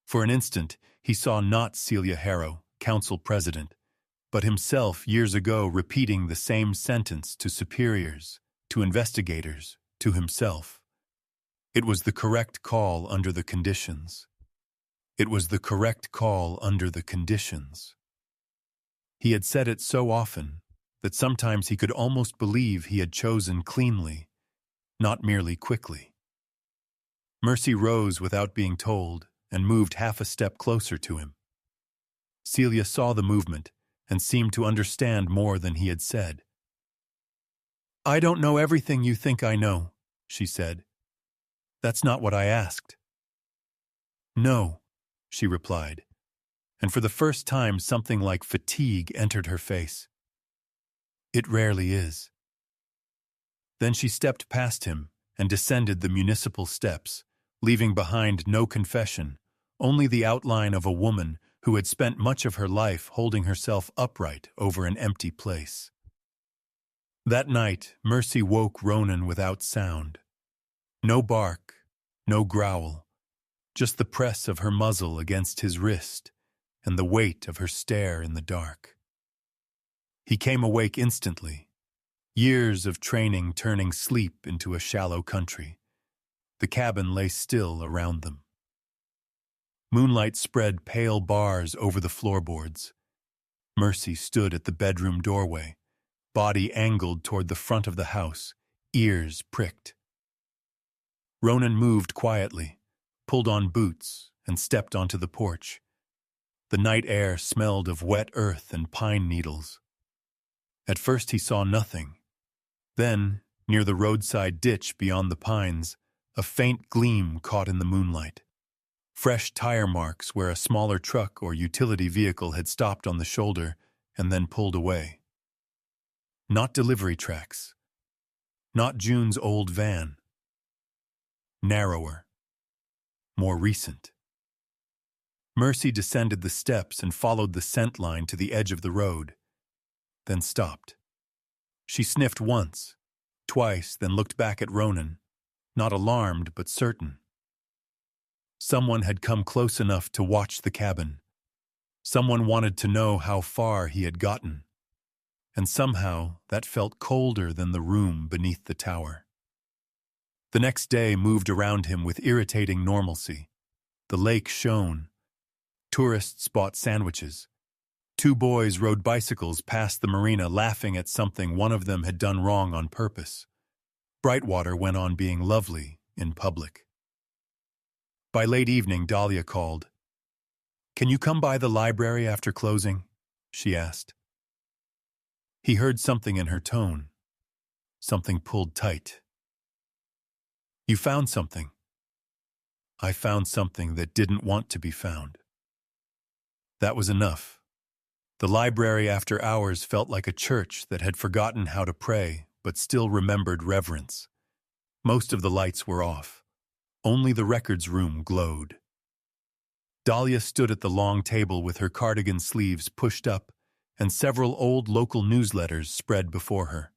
S1: For an instant, he saw not Celia Harrow, council president, but himself years ago repeating the same sentence to superiors, to investigators, to himself. It was the correct call under the conditions. It was the correct call under the conditions. He had said it so often that sometimes he could almost believe he had chosen cleanly, not merely quickly. Mercy rose without being told and moved half a step closer to him. Celia saw the movement and seemed to understand more than he had said. I don't know everything you think I know, she said. That's not what I asked. No, she replied, and for the first time something like fatigue entered her face. It rarely is. Then she stepped past him and descended the municipal steps, leaving behind no confession, only the outline of a woman who had spent much of her life holding herself upright over an empty place. That night, Mercy woke Ronan without sound. No bark, no growl, just the press of her muzzle against his wrist and the weight of her stare in the dark. He came awake instantly, years of training turning sleep into a shallow country. The cabin lay still around them. Moonlight spread pale bars over the floorboards. Mercy stood at the bedroom doorway, body angled toward the front of the house, ears pricked. Ronan moved quietly, pulled on boots, and stepped onto the porch. The night air smelled of wet earth and pine needles. At first he saw nothing. Then, near the roadside ditch beyond the pines, a faint gleam caught in the moonlight. Fresh tire marks where a smaller truck or utility vehicle had stopped on the shoulder and then pulled away. Not delivery tracks. Not June's old van. Narrower. More recent. Mercy descended the steps and followed the scent line to the edge of the road, then stopped. She sniffed once, twice, then looked back at Ronan, not alarmed but certain. Someone had come close enough to watch the cabin. Someone wanted to know how far he had gotten. And somehow that felt colder than the room beneath the tower. The next day moved around him with irritating normalcy. The lake shone. Tourists bought sandwiches. 2 boys rode bicycles past the marina laughing at something one of them had done wrong on purpose. Brightwater went on being lovely in public. By late evening, Dahlia called. "Can you come by the library after closing?" she asked. He heard something in her tone. Something pulled tight. "You found something." "I found something that didn't want to be found." That was enough. The library after hours felt like a church that had forgotten how to pray but still remembered reverence. Most of the lights were off. Only the records room glowed. Dahlia stood at the long table with her cardigan sleeves pushed up and several old local newsletters spread before her.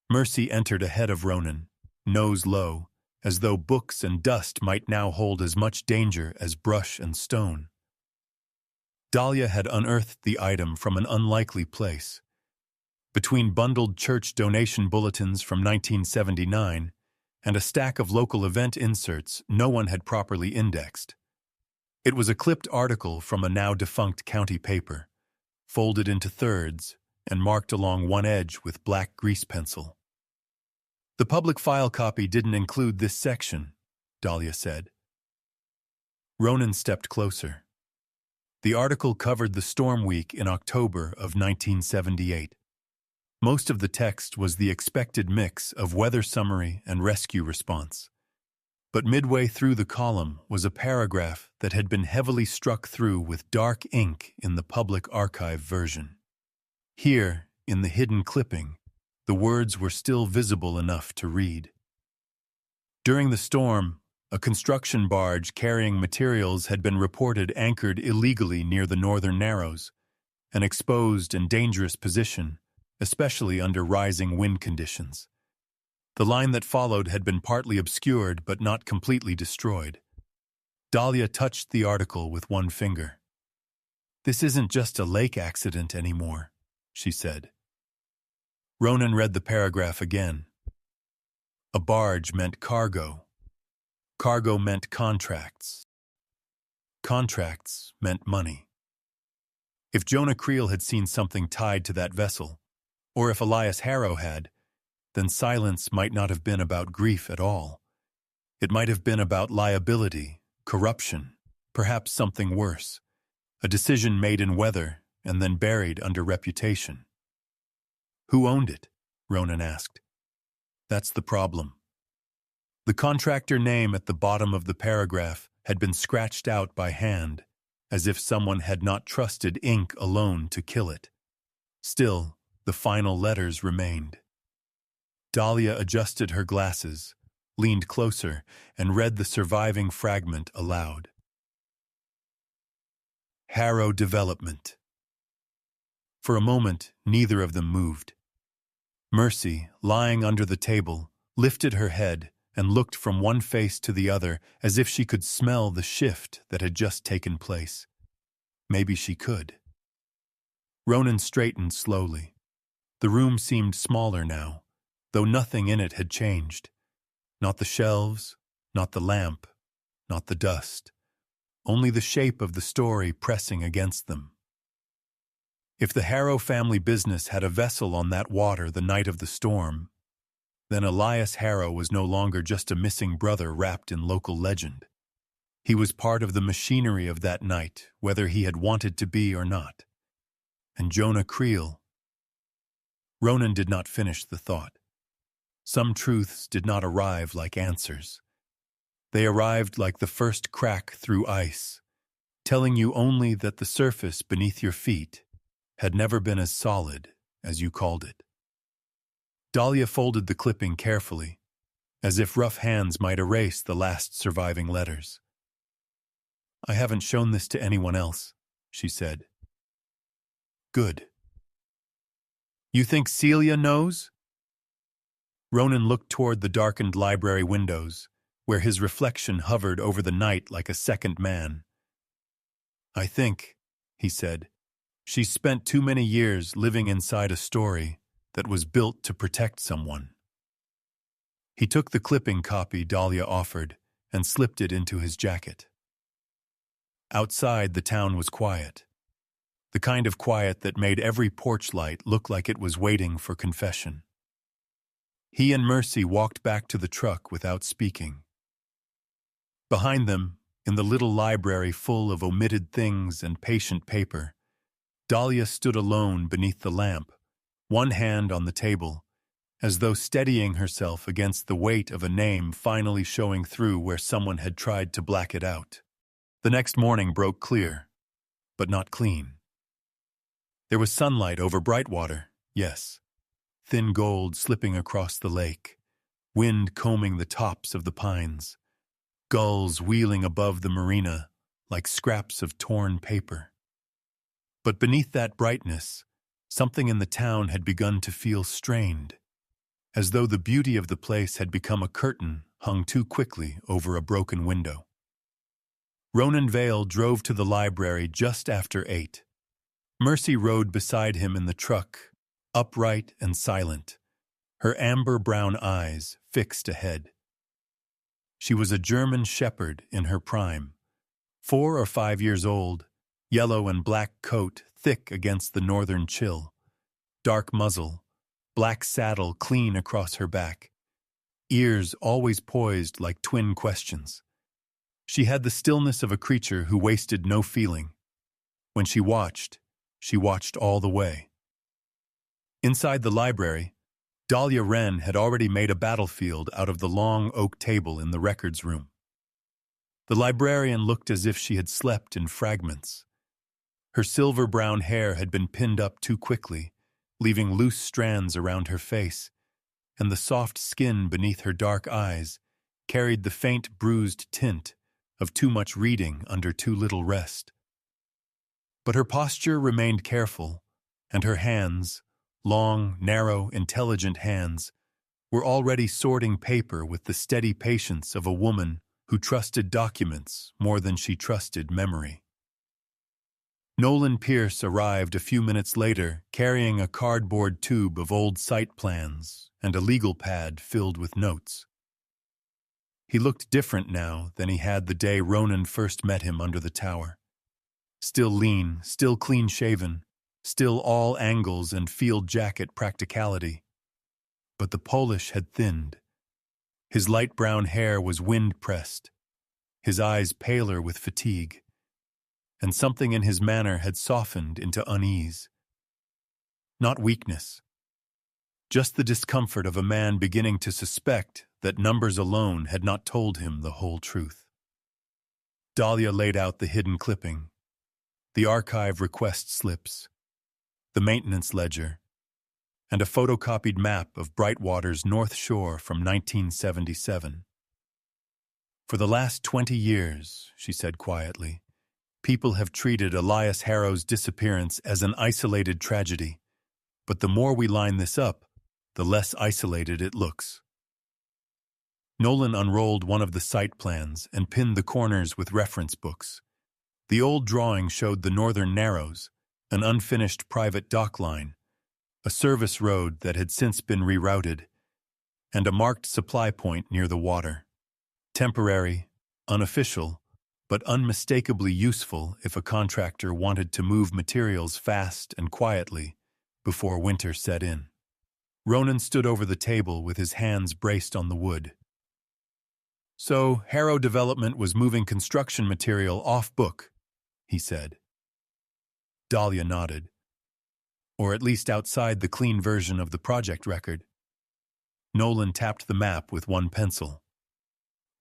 S1: Mercy entered ahead of Ronan, nose low, as though books and dust might now hold as much danger as brush and stone. Dahlia had unearthed the item from an unlikely place. Between bundled church donation bulletins from 1979 and a stack of local event inserts no one had properly indexed. It was a clipped article from a now-defunct county paper, folded into thirds, and marked along one edge with black grease pencil. "The public file copy didn't include this section," Dahlia said. Ronan stepped closer. The article covered the storm week in October of 1978. Most of the text was the expected mix of weather summary and rescue response. But midway through the column was a paragraph that had been heavily struck through with dark ink in the public archive version. Here, in the hidden clipping, the words were still visible enough to read. During the storm, a construction barge carrying materials had been reported anchored illegally near the Northern Narrows, an exposed and dangerous position, especially under rising wind conditions. The line that followed had been partly obscured but not completely destroyed. Dahlia touched the article with one finger. "This isn't just a lake accident anymore," she said. Ronan read the paragraph again. A barge meant cargo. Cargo meant contracts. Contracts meant money. If Jonah Creel had seen something tied to that vessel, or if Elias Harrow had, then silence might not have been about grief at all. It might have been about liability, corruption, perhaps something worse, a decision made in weather and then buried under reputation. "Who owned it?" Ronan asked. "That's the problem." The contractor name at the bottom of the paragraph had been scratched out by hand, as if someone had not trusted ink alone to kill it. Still, the final letters remained. Dahlia adjusted her glasses, leaned closer, and read the surviving fragment aloud. Harrow Development. For a moment, neither of them moved. Mercy, lying under the table, lifted her head and looked from one face to the other as if she could smell the shift that had just taken place. Maybe she could. Ronan straightened slowly. The room seemed smaller now, though nothing in it had changed. Not the shelves, not the lamp, not the dust. Only the shape of the story pressing against them. If the Harrow family business had a vessel on that water the night of the storm, then Elias Harrow was no longer just a missing brother wrapped in local legend. He was part of the machinery of that night, whether he had wanted to be or not. And Jonah Creel. Ronan did not finish the thought. Some truths did not arrive like answers. They arrived like the first crack through ice, telling you only that the surface beneath your feet had never been as solid as you called it. Dahlia folded the clipping carefully, as if rough hands might erase the last surviving letters. "I haven't shown this to anyone else," she said. "Good." "You think Celia knows?" Ronan looked toward the darkened library windows, where his reflection hovered over the night like a second man. "I think," he said, "she's spent too many years living inside a story that was built to protect someone." He took the clipping copy Dahlia offered and slipped it into his jacket. Outside, the town was quiet. The kind of quiet that made every porch light look like it was waiting for confession. He and Mercy walked back to the truck without speaking. Behind them, in the little library full of omitted things and patient paper, Dahlia stood alone beneath the lamp, one hand on the table, as though steadying herself against the weight of a name finally showing through where someone had tried to black it out. The next morning broke clear, but not clean. There was sunlight over Brightwater, yes, thin gold slipping across the lake, wind combing the tops of the pines, gulls wheeling above the marina like scraps of torn paper. But beneath that brightness, something in the town had begun to feel strained, as though the beauty of the place had become a curtain hung too quickly over a broken window. Ronan Vale drove to the library just after 8. Mercy rode beside him in the truck, upright and silent, her amber-brown eyes fixed ahead. She was a German shepherd in her prime, 4 or 5 years old, yellow and black coat thick against the northern chill, dark muzzle, black saddle clean across her back, ears always poised like twin questions. She had the stillness of a creature who wasted no feeling. When she watched all the way. Inside the library, Dahlia Wren had already made a battlefield out of the long oak table in the records room. The librarian looked as if she had slept in fragments. Her silver-brown hair had been pinned up too quickly, leaving loose strands around her face, and the soft skin beneath her dark eyes carried the faint bruised tint of too much reading under too little rest. But her posture remained careful, and her hands, long, narrow, intelligent hands, were already sorting paper with the steady patience of a woman who trusted documents more than she trusted memory. Nolan Pierce arrived a few minutes later carrying a cardboard tube of old site plans and a legal pad filled with notes. He looked different now than he had the day Ronan first met him under the tower. Still lean, still clean-shaven, still all angles and field jacket practicality. But the polish had thinned. His light brown hair was wind-pressed, his eyes paler with fatigue, and something in his manner had softened into unease. Not weakness, just the discomfort of a man beginning to suspect that numbers alone had not told him the whole truth. Dahlia laid out the hidden clipping, the archive request slips, the maintenance ledger, and a photocopied map of Brightwater's North Shore from 1977. For the last 20 years, she said quietly, people have treated Elias Harrow's disappearance as an isolated tragedy, but the more we line this up, the less isolated it looks. Nolan unrolled one of the site plans and pinned the corners with reference books. The old drawing showed the Northern Narrows, an unfinished private dock line, a service road that had since been rerouted, and a marked supply point near the water. Temporary, unofficial, but unmistakably useful if a contractor wanted to move materials fast and quietly before winter set in. Ronan stood over the table with his hands braced on the wood. So, Harrow Development was moving construction material off-book, he said. Dahlia nodded. Or at least outside the clean version of the project record. Nolan tapped the map with one pencil.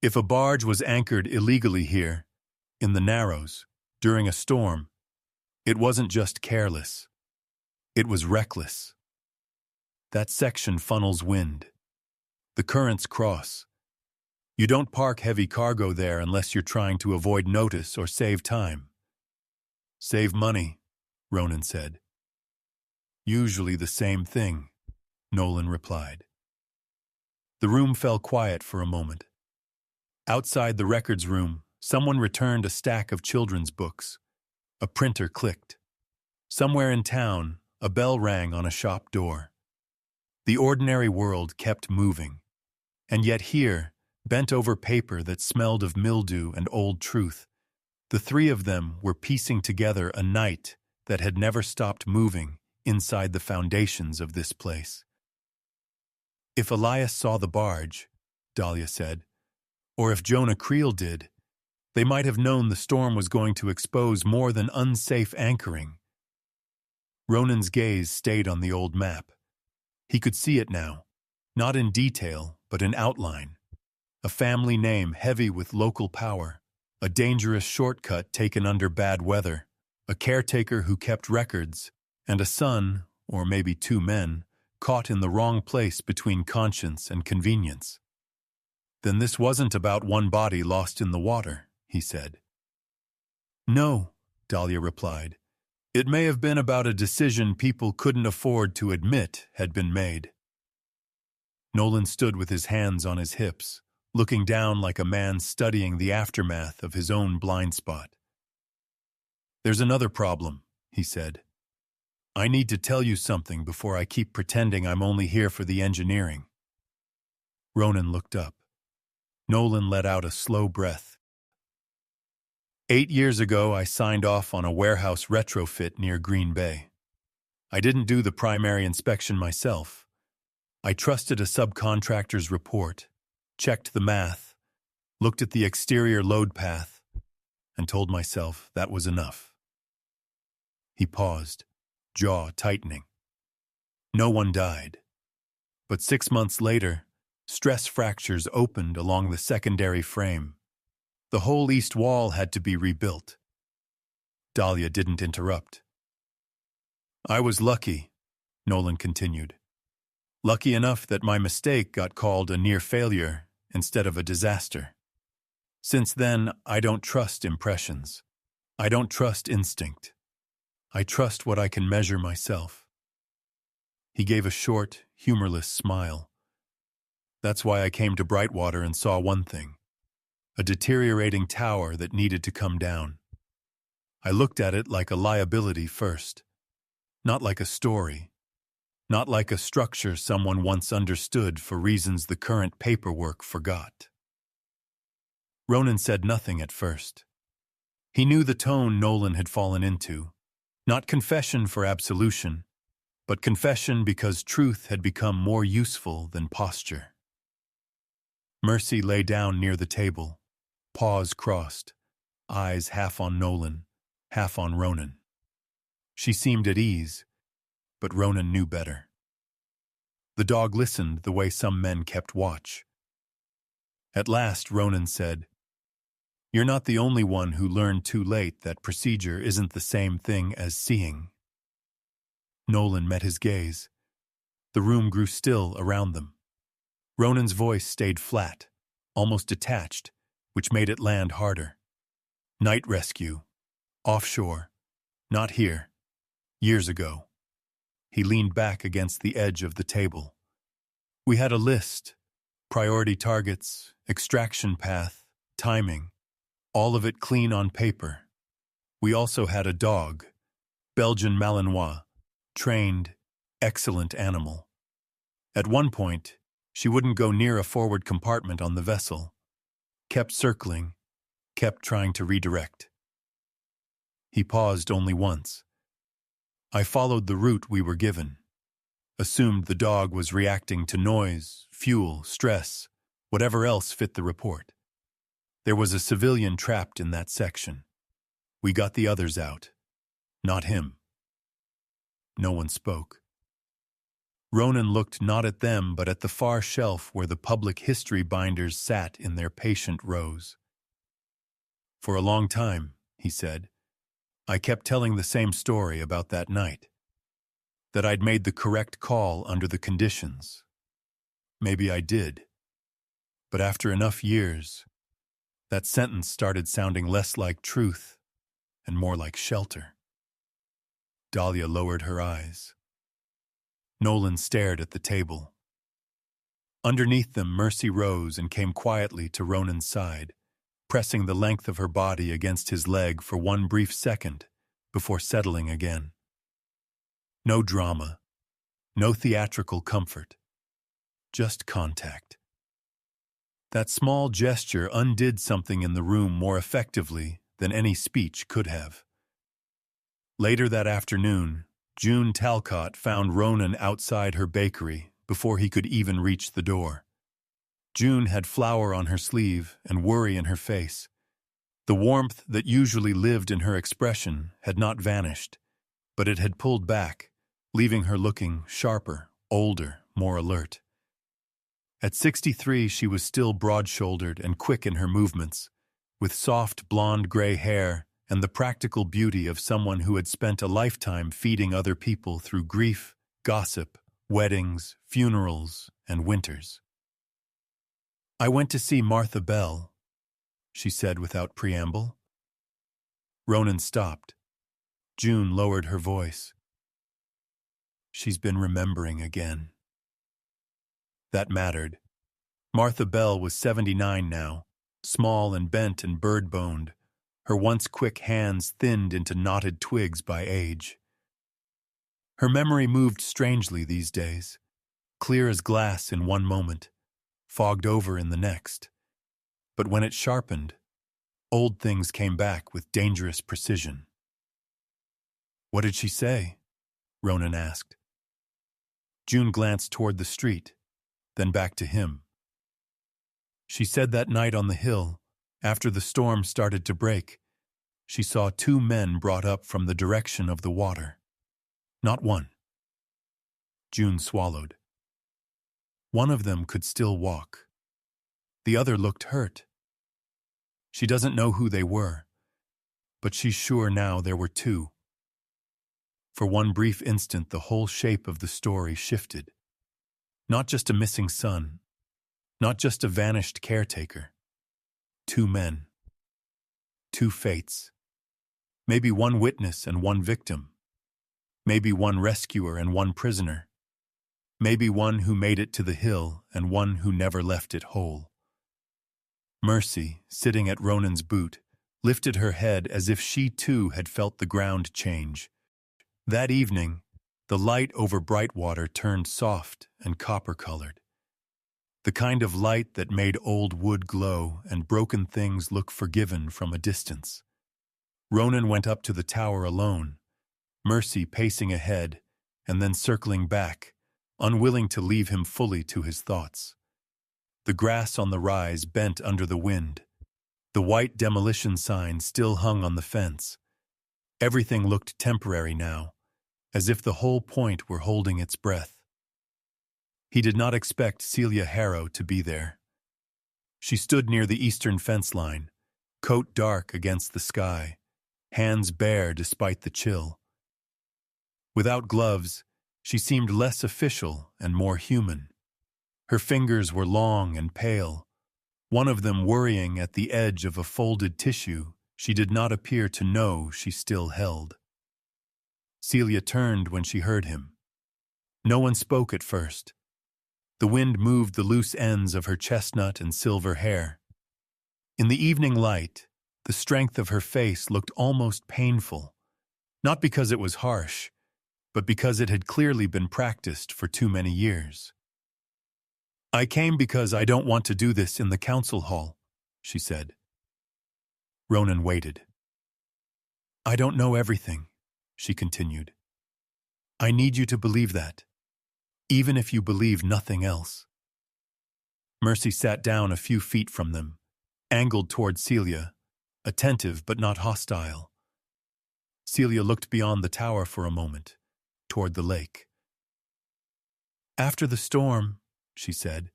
S1: If a barge was anchored illegally here, in the Narrows, during a storm, it wasn't just careless. It was reckless. That section funnels wind. The currents cross. You don't park heavy cargo there unless you're trying to avoid notice or save time. Save money, Ronan said. Usually the same thing, Nolan replied. The room fell quiet for a moment. Outside the records room, someone returned a stack of children's books. A printer clicked. Somewhere in town, a bell rang on a shop door. The ordinary world kept moving, and yet here, bent over paper that smelled of mildew and old truth, the three of them were piecing together a night that had never stopped moving inside the foundations of this place. If Elias saw the barge, Dahlia said, or if Jonah Creel did, they might have known the storm was going to expose more than unsafe anchoring. Ronan's gaze stayed on the old map. He could see it now, not in detail, but in outline. A family name heavy with local power, a dangerous shortcut taken under bad weather, a caretaker who kept records, and a son, or maybe two men, caught in the wrong place between conscience and convenience. Then this wasn't about one body lost in the water, he said. No, Dahlia replied. It may have been about a decision people couldn't afford to admit had been made. Nolan stood with his hands on his hips, looking down like a man studying the aftermath of his own blind spot. There's another problem, he said. I need to tell you something before I keep pretending I'm only here for the engineering. Ronan looked up. Nolan let out a slow breath. 8 years ago, I signed off on a warehouse retrofit near Green Bay. I didn't do the primary inspection myself. I trusted a subcontractor's report, checked the math, looked at the exterior load path, and told myself that was enough. He paused, jaw tightening. No one died. But 6 months later, stress fractures opened along the secondary frame. The whole east wall had to be rebuilt. Dahlia didn't interrupt. I was lucky, Nolan continued. Lucky enough that my mistake got called a near failure instead of a disaster. Since then, I don't trust impressions. I don't trust instinct. I trust what I can measure myself. He gave a short, humorless smile. That's why I came to Brightwater and saw one thing: a deteriorating tower that needed to come down. I looked at it like a liability first, not like a story, not like a structure someone once understood for reasons the current paperwork forgot. Ronan said nothing at first. He knew the tone Nolan had fallen into, not confession for absolution, but confession because truth had become more useful than posture. Mercy lay down near the table, paws crossed, eyes half on Nolan, half on Ronan. She seemed at ease, but Ronan knew better. The dog listened the way some men kept watch. At last, Ronan said, "You're not the only one who learned too late that procedure isn't the same thing as seeing." Nolan met his gaze. The room grew still around them. Ronan's voice stayed flat, almost detached, which made it land harder. Night rescue. Offshore. Not here. Years ago. He leaned back against the edge of the table. We had a list. Priority targets, extraction path, timing. All of it clean on paper. We also had a dog. Belgian Malinois. Trained, excellent animal. At one point, she wouldn't go near a forward compartment on the vessel. Kept circling, kept trying to redirect. He paused only once. I followed the route we were given. Assumed the dog was reacting to noise, fuel, stress, whatever else fit the report. There was a civilian trapped in that section. We got the others out. Not him. No one spoke. Ronan looked not at them but at the far shelf where the public history binders sat in their patient rows. For a long time, he said, I kept telling the same story about that night. That I'd made the correct call under the conditions. Maybe I did. But after enough years, that sentence started sounding less like truth and more like shelter. Dahlia lowered her eyes. Nolan stared at the table. Underneath them, Mercy rose and came quietly to Ronan's side, pressing the length of her body against his leg for one brief second before settling again. No drama, no theatrical comfort, just contact. That small gesture undid something in the room more effectively than any speech could have. Later that afternoon, June Talcott found Ronan outside her bakery before he could even reach the door. June had flour on her sleeve and worry in her face. The warmth that usually lived in her expression had not vanished, but it had pulled back, leaving her looking sharper, older, more alert. At 63, she was still broad-shouldered and quick in her movements, with soft blonde gray hair and the practical beauty of someone who had spent a lifetime feeding other people through grief, gossip, weddings, funerals, and winters. I went to see Martha Bell, she said without preamble. Ronan stopped. June lowered her voice. She's been remembering again. That mattered. Martha Bell was 79 now, small and bent and bird-boned, her once quick hands thinned into knotted twigs by age. Her memory moved strangely these days, clear as glass in one moment, fogged over in the next. But when it sharpened, old things came back with dangerous precision. What did she say? Ronan asked. June glanced toward the street, then back to him. She said that night on the hill, after the storm started to break, she saw two men brought up from the direction of the water. Not one. June swallowed. One of them could still walk. The other looked hurt. She doesn't know who they were, but she's sure now there were two. For one brief instant, the whole shape of the story shifted. Not just a missing son, not just a vanished caretaker. Two men. Two fates. Maybe one witness and one victim. Maybe one rescuer and one prisoner. Maybe one who made it to the hill and one who never left it whole. Mercy, sitting at Ronan's boot, lifted her head as if she too had felt the ground change. That evening, the light over Brightwater turned soft and copper-colored. The kind of light that made old wood glow and broken things look forgiven from a distance. Ronan went up to the tower alone, Mercy pacing ahead and then circling back, unwilling to leave him fully to his thoughts. The grass on the rise bent under the wind. The white demolition sign still hung on the fence. Everything looked temporary now, as if the whole point were holding its breath. He did not expect Celia Harrow to be there. She stood near the eastern fence line, coat dark against the sky, hands bare despite the chill. Without gloves, she seemed less official and more human. Her fingers were long and pale, one of them worrying at the edge of a folded tissue she did not appear to know she still held. Celia turned when she heard him. No one spoke at first. The wind moved the loose ends of her chestnut and silver hair. In the evening light, the strength of her face looked almost painful, not because it was harsh, but because it had clearly been practiced for too many years. "I came because I don't want to do this in the council hall," she said. Ronan waited. "I don't know everything," she continued. "I need you to believe that, even if you believe nothing else." Mercy sat down a few feet from them, angled toward Celia, attentive but not hostile. Celia looked beyond the tower for a moment, toward the lake. "After the storm," she said,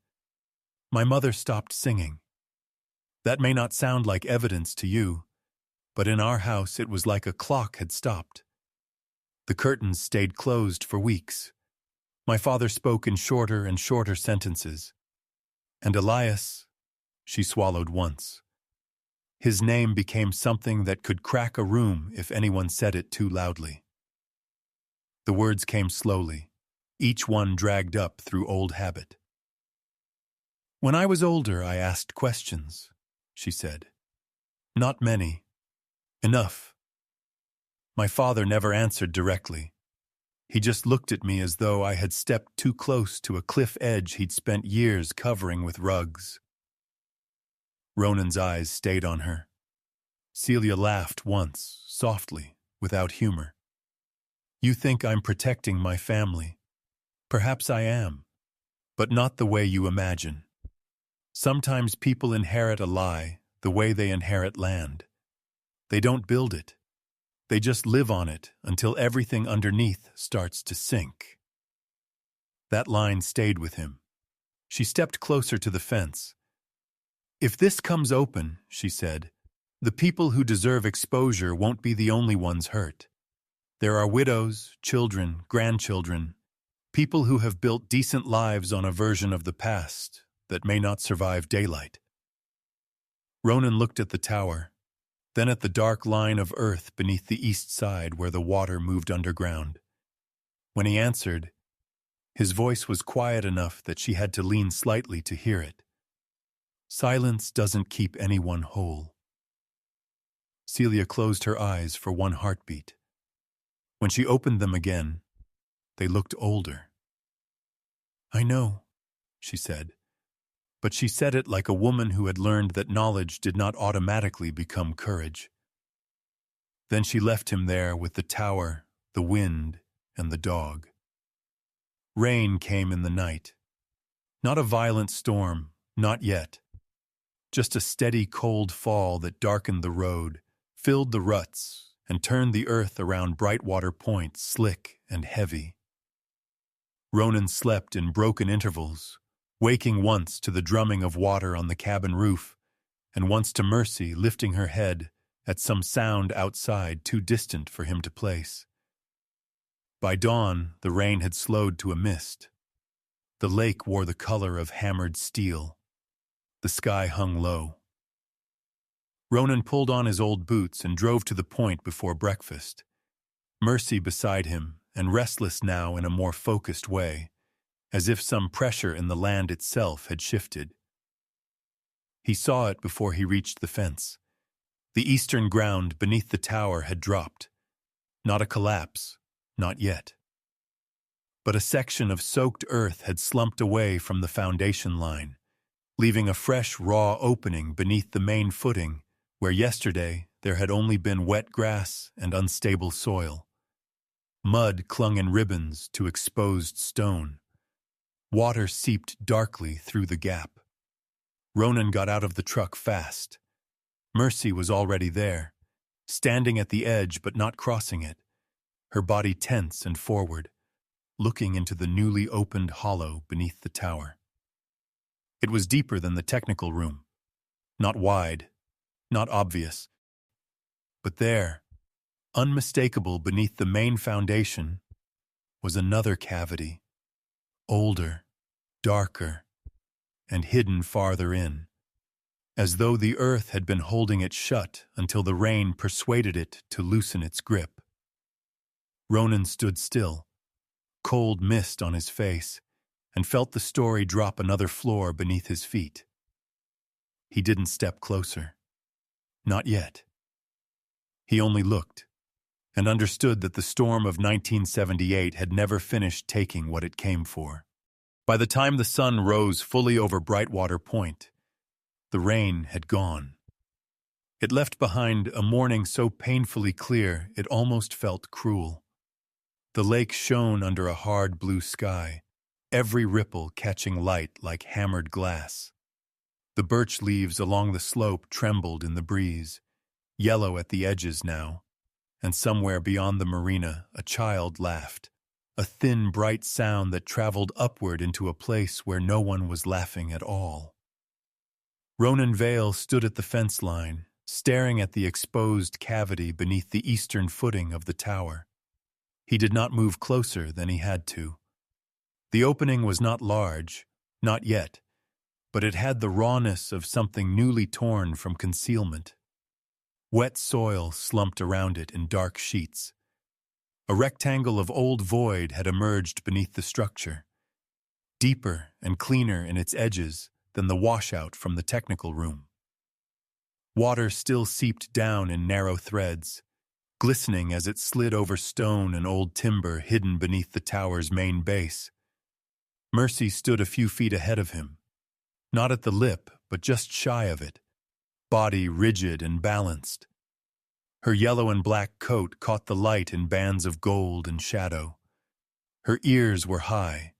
S1: "my mother stopped singing. That may not sound like evidence to you, but in our house it was like a clock had stopped. The curtains stayed closed for weeks. My father spoke in shorter and shorter sentences. And Elias," she swallowed once. "His name became something that could crack a room if anyone said it too loudly." The words came slowly, each one dragged up through old habit. "When I was older, I asked questions," she said. "Not many. Enough. My father never answered directly. He just looked at me as though I had stepped too close to a cliff edge he'd spent years covering with rugs." Ronan's eyes stayed on her. Celia laughed once, softly, without humor. "You think I'm protecting my family. Perhaps I am, but not the way you imagine. Sometimes people inherit a lie the way they inherit land. They don't build it. They just live on it until everything underneath starts to sink." That line stayed with him. She stepped closer to the fence. "If this comes open," she said, "the people who deserve exposure won't be the only ones hurt. There are widows, children, grandchildren, people who have built decent lives on a version of the past that may not survive daylight." Ronan looked at the tower, then at the dark line of earth beneath the east side where the water moved underground. When he answered, his voice was quiet enough that she had to lean slightly to hear it. "Silence doesn't keep anyone whole." Celia closed her eyes for one heartbeat. When she opened them again, they looked older. "I know," she said, but she said it like a woman who had learned that knowledge did not automatically become courage. Then she left him there with the tower, the wind, and the dog. Rain came in the night. Not a violent storm, not yet. Just a steady cold fall that darkened the road, filled the ruts, and turned the earth around Brightwater Point slick and heavy. Ronan slept in broken intervals, waking once to the drumming of water on the cabin roof, and once to Mercy lifting her head at some sound outside too distant for him to place. By dawn, the rain had slowed to a mist. The lake wore the color of hammered steel. The sky hung low. Ronan pulled on his old boots and drove to the point before breakfast. Mercy beside him, and restless now in a more focused way, as if some pressure in the land itself had shifted. He saw it before he reached the fence. The eastern ground beneath the tower had dropped. Not a collapse, not yet. But a section of soaked earth had slumped away from the foundation line, leaving a fresh, raw opening beneath the main footing where yesterday there had only been wet grass and unstable soil. Mud clung in ribbons to exposed stone. Water seeped darkly through the gap. Ronan got out of the truck fast. Mercy was already there, standing at the edge but not crossing it, her body tense and forward, looking into the newly opened hollow beneath the tower. It was deeper than the technical room, not wide, not obvious. But there, unmistakable beneath the main foundation, was another cavity, older, darker, and hidden farther in, as though the earth had been holding it shut until the rain persuaded it to loosen its grip. Ronan stood still, cold mist on his face, and felt the story drop another floor beneath his feet. He didn't step closer. Not yet. He only looked, and understood that the storm of 1978 had never finished taking what it came for. By the time the sun rose fully over Brightwater Point, the rain had gone. It left behind a morning so painfully clear it almost felt cruel. The lake shone under a hard blue sky, every ripple catching light like hammered glass. The birch leaves along the slope trembled in the breeze, yellow at the edges now, and somewhere beyond the marina a child laughed, a thin, bright sound that traveled upward into a place where no one was laughing at all. Ronan Vale stood at the fence line, staring at the exposed cavity beneath the eastern footing of the tower. He did not move closer than he had to. The opening was not large, not yet, but it had the rawness of something newly torn from concealment. Wet soil slumped around it in dark sheets. A rectangle of old void had emerged beneath the structure, deeper and cleaner in its edges than the washout from the technical room. Water still seeped down in narrow threads, glistening as it slid over stone and old timber hidden beneath the tower's main base. Mercy stood a few feet ahead of him, not at the lip, but just shy of it, body rigid and balanced. Her yellow and black coat caught the light in bands of gold and shadow. Her ears were high,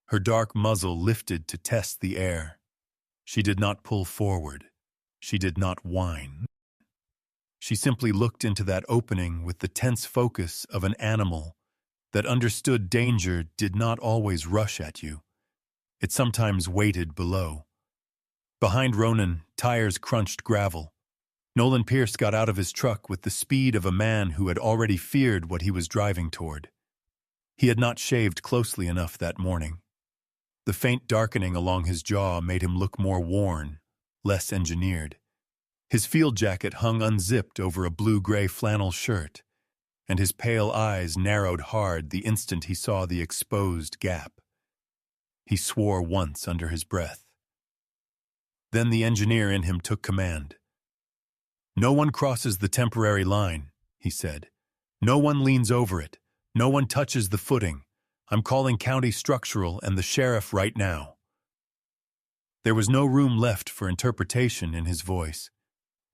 S1: her dark muzzle lifted to test the air. She did not pull forward. She did not whine. She simply looked into that opening with the tense focus of an animal that understood danger did not always rush at you. It sometimes waited below. Behind Ronan, tires crunched gravel. Nolan Pierce got out of his truck with the speed of a man who had already feared what he was driving toward. He had not shaved closely enough that morning. The faint darkening along his jaw made him look more worn, less engineered. His field jacket hung unzipped over a blue-gray flannel shirt, and his pale eyes narrowed hard the instant he saw the exposed gap. He swore once under his breath. Then the engineer in him took command. "No one crosses the temporary line," he said. "No one leans over it. No one touches the footing. I'm calling County Structural and the sheriff right now." There was no room left for interpretation in his voice.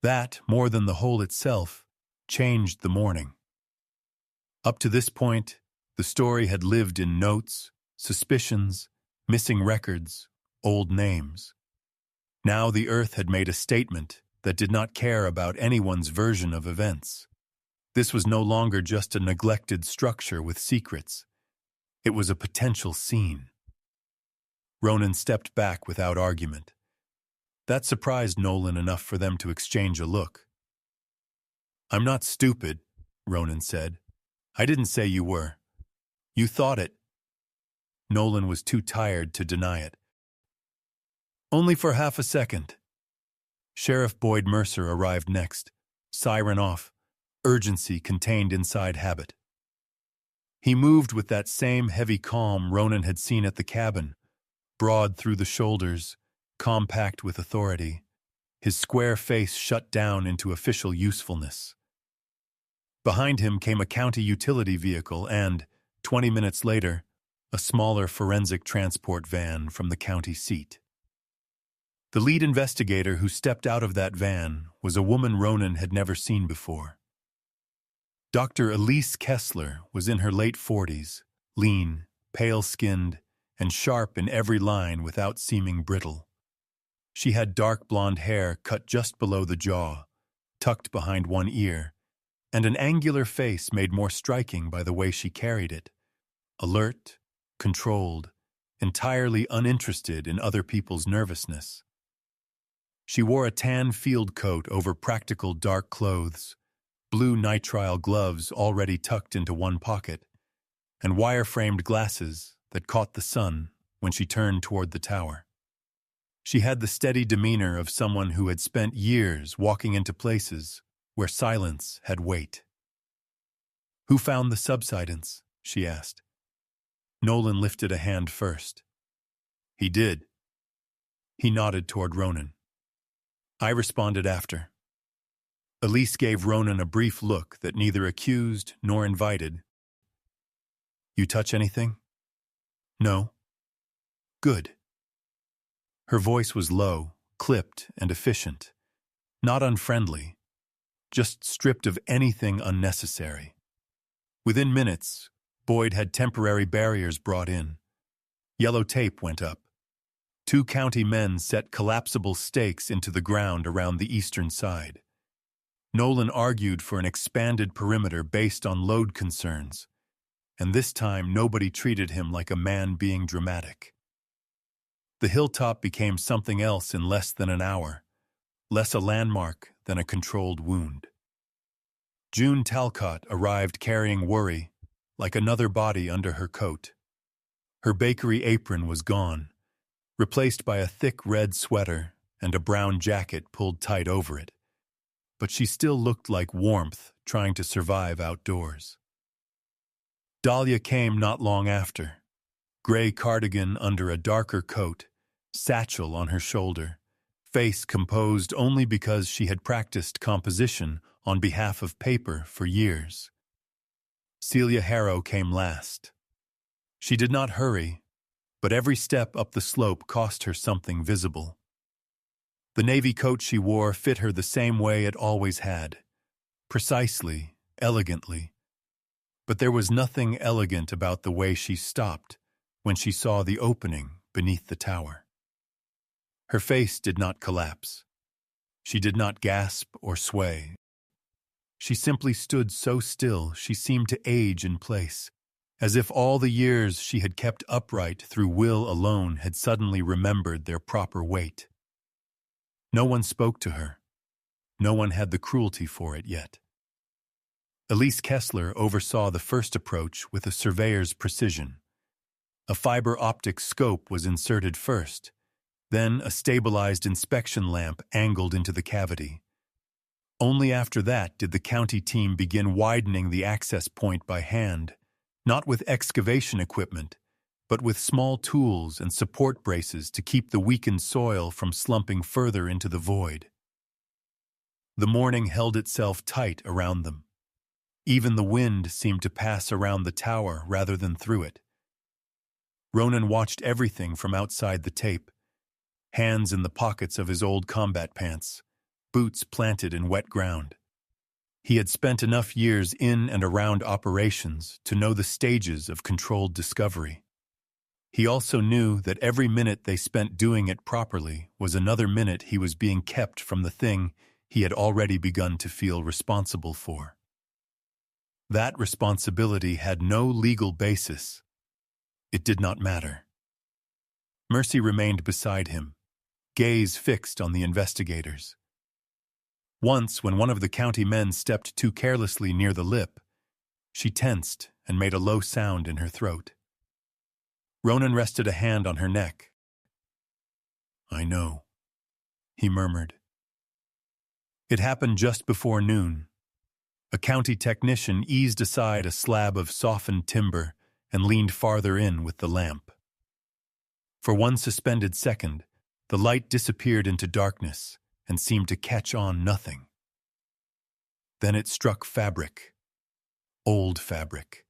S1: That, more than the hole itself, changed the morning. Up to this point, The story had lived in notes, suspicions, missing records, old names. Now the Earth had made a statement that did not care about anyone's version of events. This was no longer just a neglected structure with secrets. It was a potential scene. Ronan stepped back without argument. That surprised Nolan enough for them to exchange a look. "I'm not stupid," Ronan said. "I didn't say you were. You thought it." Nolan was too tired to deny it. "Only for half a second." Sheriff Boyd Mercer arrived next, siren off, urgency contained inside habit. He moved with that same heavy calm Ronan had seen at the cabin, broad through the shoulders, compact with authority, his square face shut down into official usefulness. Behind him came a county utility vehicle and, 20 minutes later, a smaller forensic transport van from the county seat. The lead investigator who stepped out of that van was a woman Ronan had never seen before. Dr. Elise Kessler was in her late 40s, lean, pale-skinned, and sharp in every line without seeming brittle. She had dark blonde hair cut just below the jaw, tucked behind one ear, and an angular face made more striking by the way she carried it, alert, controlled, entirely uninterested in other people's nervousness. She wore a tan field coat over practical dark clothes, blue nitrile gloves already tucked into one pocket, and wire-framed glasses that caught the sun when she turned toward the tower. She had the steady demeanor of someone who had spent years walking into places where silence had weight. "Who found the subsidence?" she asked. Nolan lifted a hand first. "He did." He nodded toward Ronan. "I responded after." Elise gave Ronan a brief look that neither accused nor invited. "You touch anything?" "No." "Good." Her voice was low, clipped, and efficient. Not unfriendly, just stripped of anything unnecessary. Within minutes, Boyd had temporary barriers brought in. Yellow tape went up. 2 county men set collapsible stakes into the ground around the eastern side. Nolan argued for an expanded perimeter based on load concerns, and this time nobody treated him like a man being dramatic. The hilltop became something else in less than an hour, less a landmark than a controlled wound. June Talcott arrived carrying worry, like another body under her coat. Her bakery apron was gone, replaced by a thick red sweater and a brown jacket pulled tight over it. But she still looked like warmth trying to survive outdoors. Dahlia came not long after, gray cardigan under a darker coat, satchel on her shoulder, face composed only because she had practiced composition on behalf of paper for years. Celia Harrow came last. She did not hurry, but every step up the slope cost her something visible. The navy coat she wore fit her the same way it always had, precisely, elegantly. But there was nothing elegant about the way she stopped when she saw the opening beneath the tower. Her face did not collapse. She did not gasp or sway. She simply stood so still she seemed to age in place, as if all the years she had kept upright through will alone had suddenly remembered their proper weight. No one spoke to her. No one had the cruelty for it yet. Elise Kessler oversaw the first approach with a surveyor's precision. A fiber optic scope was inserted first, then a stabilized inspection lamp angled into the cavity. Only after that did the county team begin widening the access point by hand, not with excavation equipment, but with small tools and support braces to keep the weakened soil from slumping further into the void. The morning held itself tight around them. Even the wind seemed to pass around the tower rather than through it. Ronan watched everything from outside the tape, hands in the pockets of his old combat pants, boots planted in wet ground. He had spent enough years in and around operations to know the stages of controlled discovery. He also knew that every minute they spent doing it properly was another minute he was being kept from the thing he had already begun to feel responsible for. That responsibility had no legal basis. It did not matter. Mercy remained beside him, gaze fixed on the investigators. Once, when one of the county men stepped too carelessly near the lip, she tensed and made a low sound in her throat. Ronan rested a hand on her neck. "I know," he murmured. It happened just before noon. A county technician eased aside a slab of softened timber and leaned farther in with the lamp. For one suspended second, the light disappeared into darkness and seemed to catch on nothing. Then it struck fabric. Old fabric.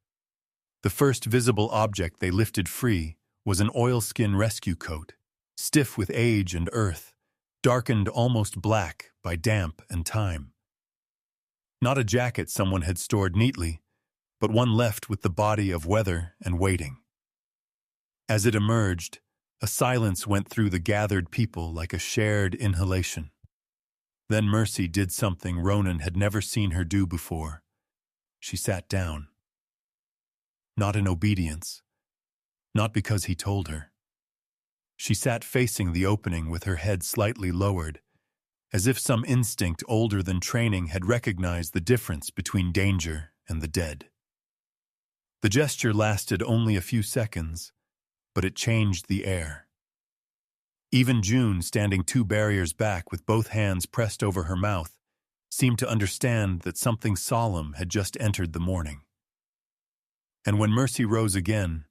S1: The first visible object they lifted free was an oilskin rescue coat, stiff with age and earth, darkened almost black by damp and time. Not a jacket someone had stored neatly, but one left with the body of weather and waiting. As it emerged, a silence went through the gathered people like a shared inhalation. Then Mercy did something Ronan had never seen her do before. She sat down. Not in obedience, not because he told her. She sat facing the opening with her head slightly lowered, as if some instinct older than training had recognized the difference between danger and the dead. The gesture lasted only a few seconds, but it changed the air. Even June, standing 2 barriers back with both hands pressed over her mouth, seemed to understand that something solemn had just entered the morning. And when Mercy rose again,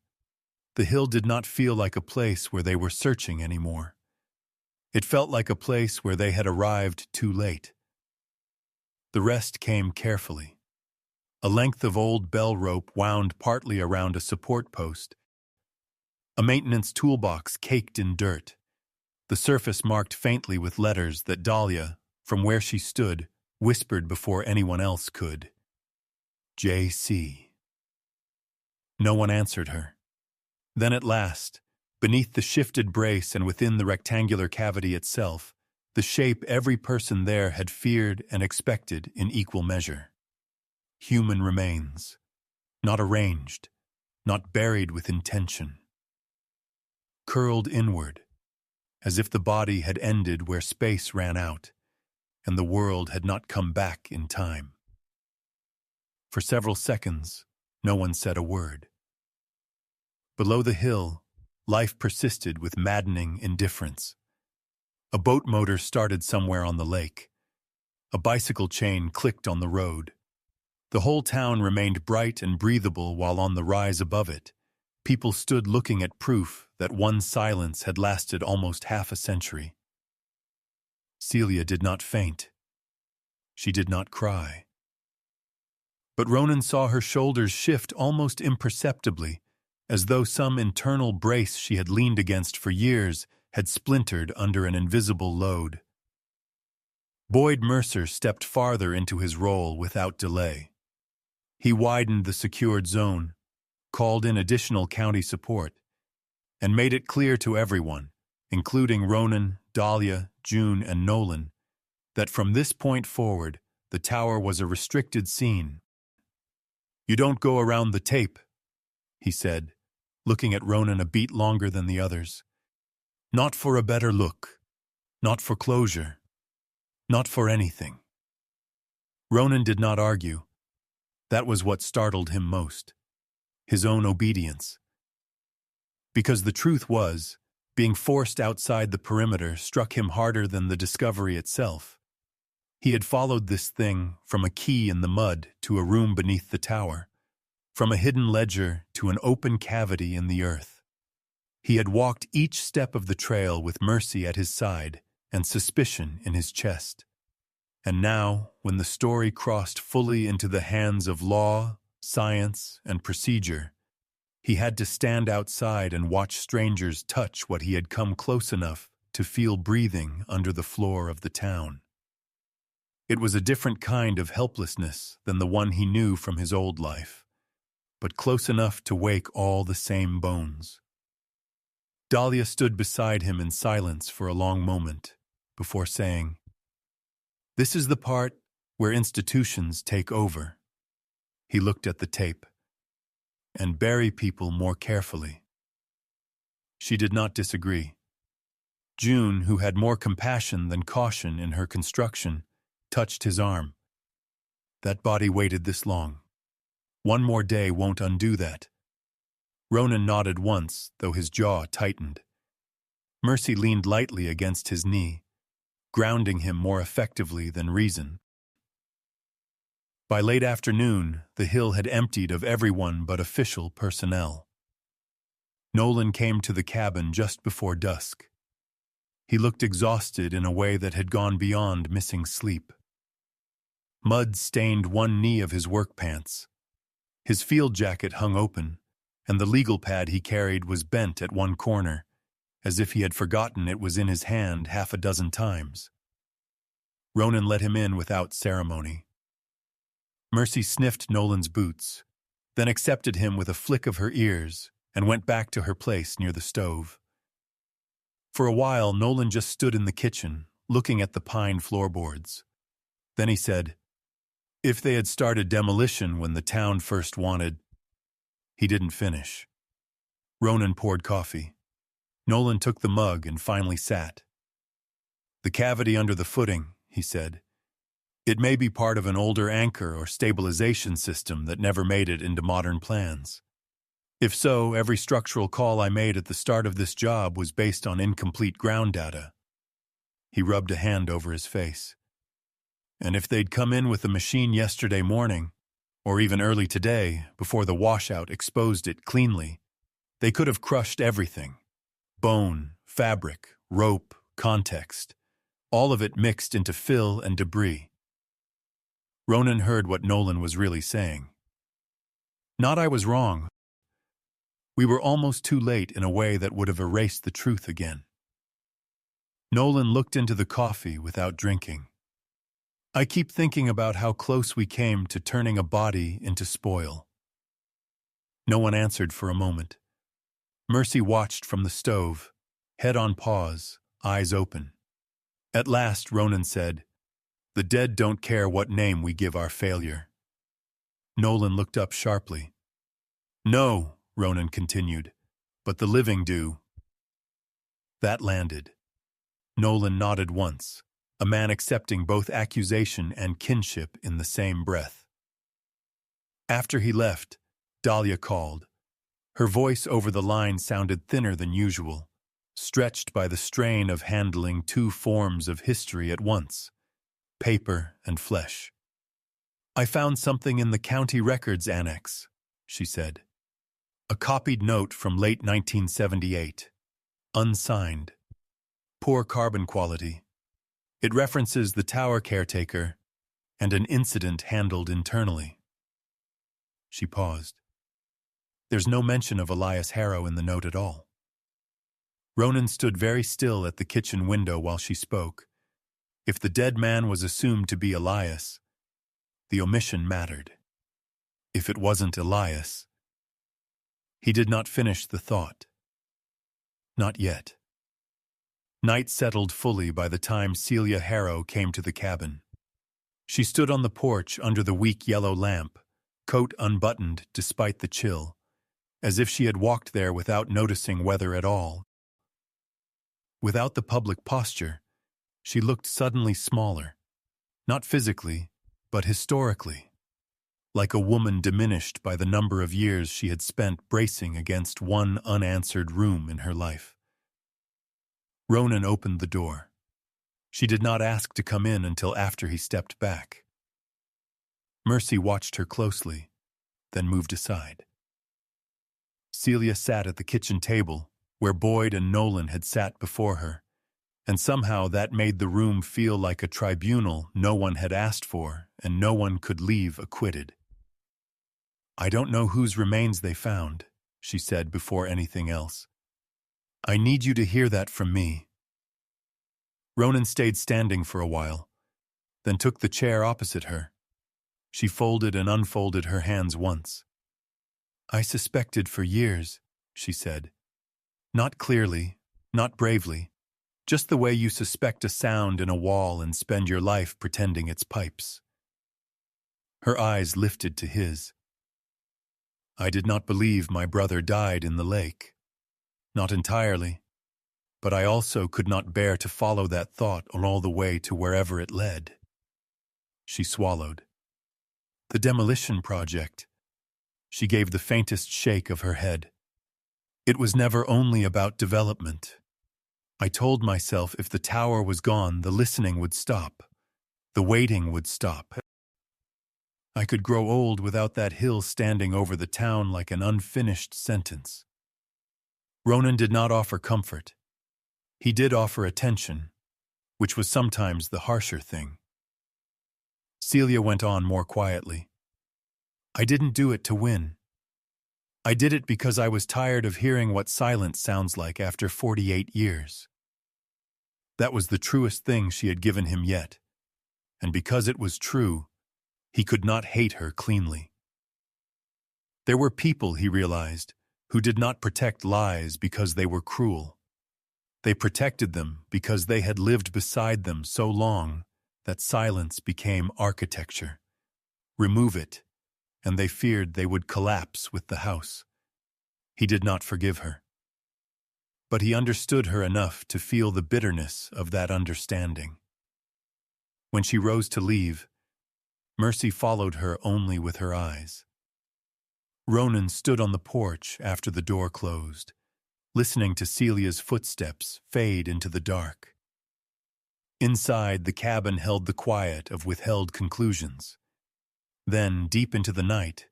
S1: the hill did not feel like a place where they were searching anymore. It felt like a place where they had arrived too late. The rest came carefully. A length of old bell rope wound partly around a support post. A maintenance toolbox caked in dirt, the surface marked faintly with letters that Dahlia, from where she stood, whispered before anyone else could. J.C. No one answered her. Then at last, beneath the shifted brace and within the rectangular cavity itself, the shape every person there had feared and expected in equal measure. Human remains, not arranged, not buried with intention. Curled inward, as if the body had ended where space ran out, and the world had not come back in time. For several seconds, no one said a word. Below the hill, life persisted with maddening indifference. A boat motor started somewhere on the lake. A bicycle chain clicked on the road. The whole town remained bright and breathable while on the rise above it. People stood looking at proof that one silence had lasted almost half a century. Celia did not faint. She did not cry. But Ronan saw her shoulders shift almost imperceptibly, as though some internal brace she had leaned against for years had splintered under an invisible load. Boyd Mercer stepped farther into his role without delay. He widened the secured zone, called in additional county support, and made it clear to everyone, including Ronan, Dahlia, June, and Nolan, that from this point forward, the tower was a restricted scene. "You don't go around the tape," he said, looking at Ronan a beat longer than the others. "Not for a better look. Not for closure. Not for anything." Ronan did not argue. That was what startled him most. His own obedience. Because the truth was, being forced outside the perimeter struck him harder than the discovery itself. He had followed this thing from a key in the mud to a room beneath the tower, from a hidden ledger to an open cavity in the earth. He had walked each step of the trail with Mercy at his side and suspicion in his chest. And now, when the story crossed fully into the hands of law, science, and procedure, he had to stand outside and watch strangers touch what he had come close enough to feel breathing under the floor of the town. It was a different kind of helplessness than the one he knew from his old life, but close enough to wake all the same bones. Dahlia stood beside him in silence for a long moment before saying, "This is the part where institutions take over." He looked at the tape. "And bury people more carefully." She did not disagree. June, who had more compassion than caution in her construction, touched his arm. "That body waited this long. One more day won't undo that." Ronan nodded once, though his jaw tightened. Mercy leaned lightly against his knee, grounding him more effectively than reason. By late afternoon, the hill had emptied of everyone but official personnel. Nolan came to the cabin just before dusk. He looked exhausted in a way that had gone beyond missing sleep. Mud stained one knee of his work pants. His field jacket hung open, and the legal pad he carried was bent at one corner, as if he had forgotten it was in his hand half a dozen times. Ronan let him in without ceremony. Mercy sniffed Nolan's boots, then accepted him with a flick of her ears and went back to her place near the stove. For a while, Nolan just stood in the kitchen, looking at the pine floorboards. Then he said, "If they had started demolition when the town first wanted—" He didn't finish. Ronan poured coffee. Nolan took the mug and finally sat. "The cavity under the footing," he said. "It may be part of an older anchor or stabilization system that never made it into modern plans. If so, every structural call I made at the start of this job was based on incomplete ground data." He rubbed a hand over his face. "And if they'd come in with a machine yesterday morning, or even early today, before the washout exposed it cleanly, they could have crushed everything. Bone, fabric, rope, context. All of it mixed into fill and debris." Ronan heard what Nolan was really saying. "Not I was wrong. We were almost too late in a way that would have erased the truth again." Nolan looked into the coffee without drinking. "I keep thinking about how close we came to turning a body into spoil." No one answered for a moment. Mercy watched from the stove, head on pause, eyes open. At last, Ronan said, "The dead don't care what name we give our failure." Nolan looked up sharply. "No," Ronan continued, "but the living do." That landed. Nolan nodded once, a man accepting both accusation and kinship in the same breath. After he left, Dahlia called. Her voice over the line sounded thinner than usual, stretched by the strain of handling two forms of history at once, paper and flesh. "I found something in the county records annex," she said. "A copied note from late 1978, unsigned. Poor carbon quality. It references the tower caretaker and an incident handled internally." She paused. "There's no mention of Elias Harrow in the note at all." Ronan stood very still at the kitchen window while she spoke. If the dead man was assumed to be Elias, the omission mattered. If it wasn't Elias— He did not finish the thought. Not yet. Night settled fully by the time Celia Harrow came to the cabin. She stood on the porch under the weak yellow lamp, coat unbuttoned despite the chill, as if she had walked there without noticing weather at all. Without the public posture, she looked suddenly smaller, not physically, but historically, like a woman diminished by the number of years she had spent bracing against one unanswered room in her life. Ronan opened the door. She did not ask to come in until after he stepped back. Mercy watched her closely, then moved aside. Celia sat at the kitchen table, where Boyd and Nolan had sat before her, and somehow that made the room feel like a tribunal no one had asked for and no one could leave acquitted. "I don't know whose remains they found," she said before anything else. "I need you to hear that from me." Ronan stayed standing for a while. then took the chair opposite her. She folded and unfolded her hands once. "I suspected for years," she said. "Not clearly, not bravely, just the way you suspect a sound in a wall and spend your life pretending it's pipes." Her eyes lifted to his. "I did not believe my brother died in the lake. Not entirely. But I also could not bear to follow that thought on all the way to wherever it led." She swallowed. "The demolition project." She gave the faintest shake of her head. "It was never only about development. I told myself if the tower was gone, the listening would stop. The waiting would stop. I could grow old without that hill standing over the town like an unfinished sentence." Ronan did not offer comfort. He did offer attention, which was sometimes the harsher thing. Celia went on more quietly. "I didn't do it to win. I did it because I was tired of hearing what silence sounds like after 48 years. That was the truest thing she had given him yet, and because it was true, he could not hate her cleanly. There were people, he realized, who did not protect lies because they were cruel. They protected them because they had lived beside them so long that silence became architecture. Remove it, and they feared they would collapse with the house. He did not forgive her. But he understood her enough to feel the bitterness of that understanding. When she rose to leave, Mercy followed her only with her eyes. Ronan stood on the porch after the door closed, listening to Celia's footsteps fade into the dark. Inside, the cabin held the quiet of withheld conclusions. Then, deep into the night,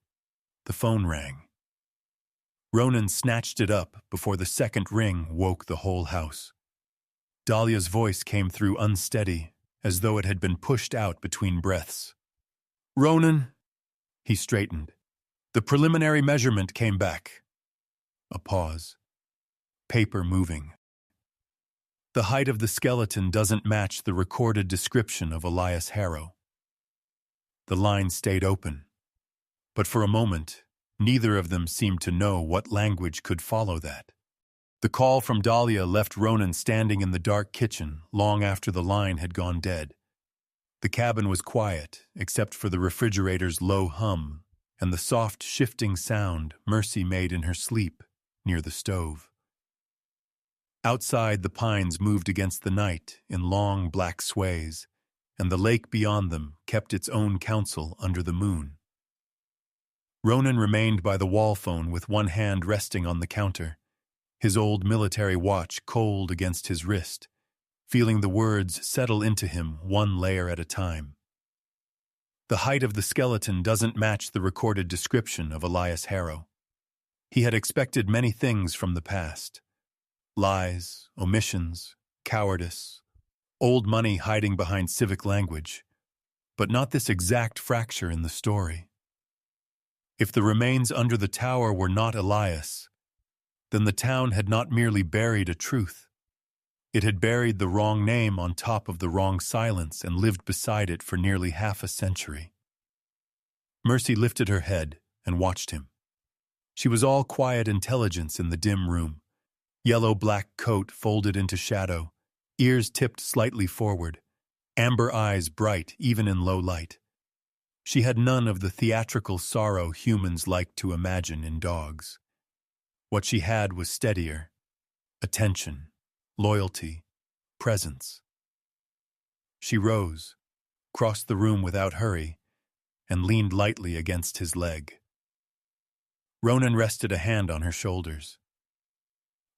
S1: the phone rang. Ronan snatched it up before the second ring woke the whole house. Dahlia's voice came through unsteady, as though it had been pushed out between breaths. "Ronan," he straightened. "The preliminary measurement came back." A pause. Paper moving. "The height of the skeleton doesn't match the recorded description of Elias Harrow." The line stayed open, but for a moment, neither of them seemed to know what language could follow that. The call from Dahlia left Ronan standing in the dark kitchen long after the line had gone dead. The cabin was quiet, except for the refrigerator's low hum and the soft, shifting sound Mercy made in her sleep near the stove. Outside, the pines moved against the night in long black sways, and the lake beyond them kept its own counsel under the moon. Ronan remained by the wall phone with one hand resting on the counter, his old military watch cold against his wrist, feeling the words settle into him one layer at a time. The height of the skeleton doesn't match the recorded description of Elias Harrow. He had expected many things from the past. Lies, omissions, cowardice, old money hiding behind civic language, but not this exact fracture in the story. If the remains under the tower were not Elias, then the town had not merely buried a truth. It had buried the wrong name on top of the wrong silence and lived beside it for nearly half a century. Mercy lifted her head and watched him. She was all quiet intelligence in the dim room, yellow-black coat folded into shadow, ears tipped slightly forward, amber eyes bright even in low light. She had none of the theatrical sorrow humans like to imagine in dogs. What she had was steadier, attention, loyalty, presence. She rose, crossed the room without hurry, and leaned lightly against his leg. Ronan rested a hand on her shoulders.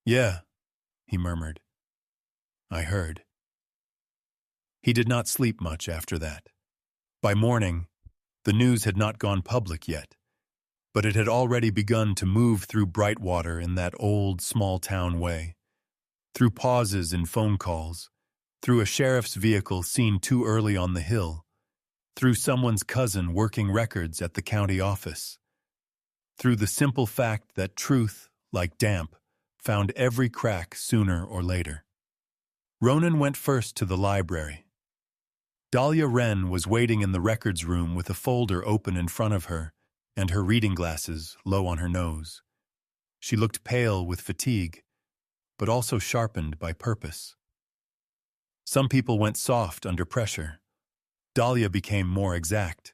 S1: "Yeah," he murmured. "I heard." He did not sleep much after that. By morning, the news had not gone public yet, but it had already begun to move through Brightwater in that old small-town way, through pauses in phone calls, through a sheriff's vehicle seen too early on the hill, through someone's cousin working records at the county office, through the simple fact that truth, like damp, found every crack sooner or later. Ronan went first to the library. Dahlia Wren was waiting in the records room with a folder open in front of her and her reading glasses low on her nose. She looked pale with fatigue, but also sharpened by purpose. Some people went soft under pressure. Dahlia became more exact.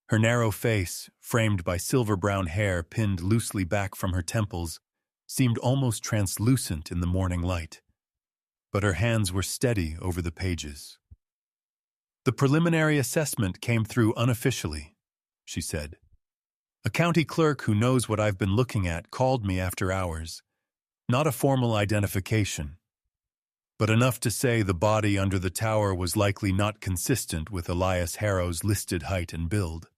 S1: Her narrow face, framed by silver-brown hair pinned loosely back from her temples, seemed almost translucent in the morning light. But her hands were steady over the pages. "The preliminary assessment came through unofficially," she said. "A county clerk who knows what I've been looking at called me after hours. Not a formal identification, but enough to say the body under the tower was likely not consistent with Elias Harrow's listed height and build."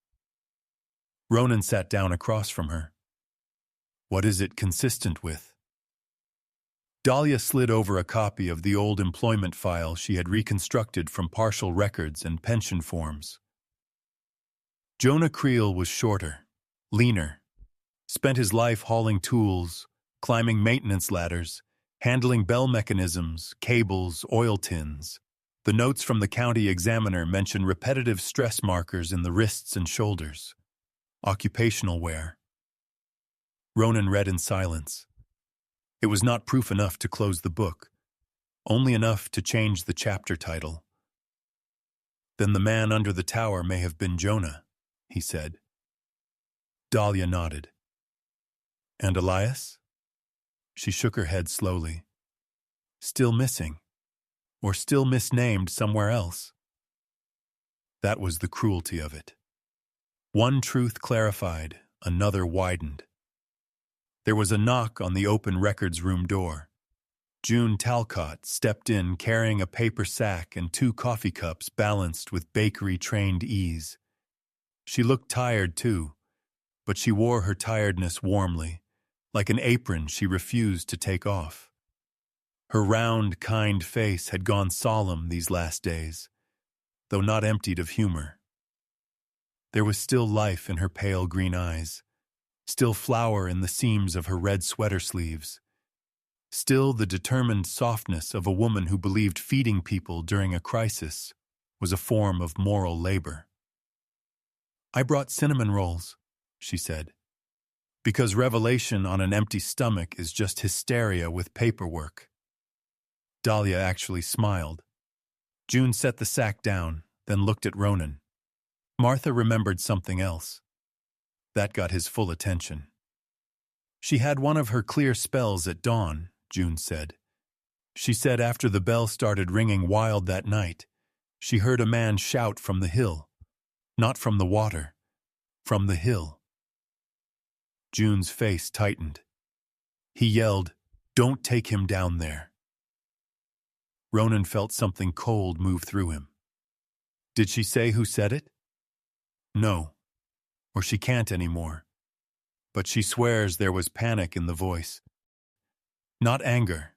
S1: Ronan sat down across from her. "What is it consistent with?" Dahlia slid over a copy of the old employment file she had reconstructed from partial records and pension forms. Jonah Creel was shorter, leaner, spent his life hauling tools, climbing maintenance ladders, handling bell mechanisms, cables, oil tins. The notes from the county examiner mention repetitive stress markers in the wrists and shoulders. Occupational wear. Ronan read in silence. It was not proof enough to close the book, only enough to change the chapter title. "Then the man under the tower may have been Jonah," he said. Dahlia nodded. "And Elias?" She shook her head slowly. "Still missing, or still misnamed somewhere else." That was the cruelty of it. One truth clarified, another widened. There was a knock on the open records room door. June Talcott stepped in carrying a paper sack and 2 coffee cups balanced with bakery-trained ease. She looked tired, too, but she wore her tiredness warmly, like an apron she refused to take off. Her round, kind face had gone solemn these last days, though not emptied of humor. There was still life in her pale green eyes, still flower in the seams of her red sweater sleeves, still the determined softness of a woman who believed feeding people during a crisis was a form of moral labor. "I brought cinnamon rolls," she said, "because revelation on an empty stomach is just hysteria with paperwork." Dahlia actually smiled. June set the sack down, then looked at Ronan. Martha remembered something else. That got his full attention. "She had one of her clear spells at dawn," June said. "She said after the bell started ringing wild that night, she heard a man shout from the hill. Not from the water, from the hill." June's face tightened. He yelled, "Don't take him down there." Ronan felt something cold move through him. Did she say who said it? No, or she can't anymore. But she swears there was panic in the voice. Not anger,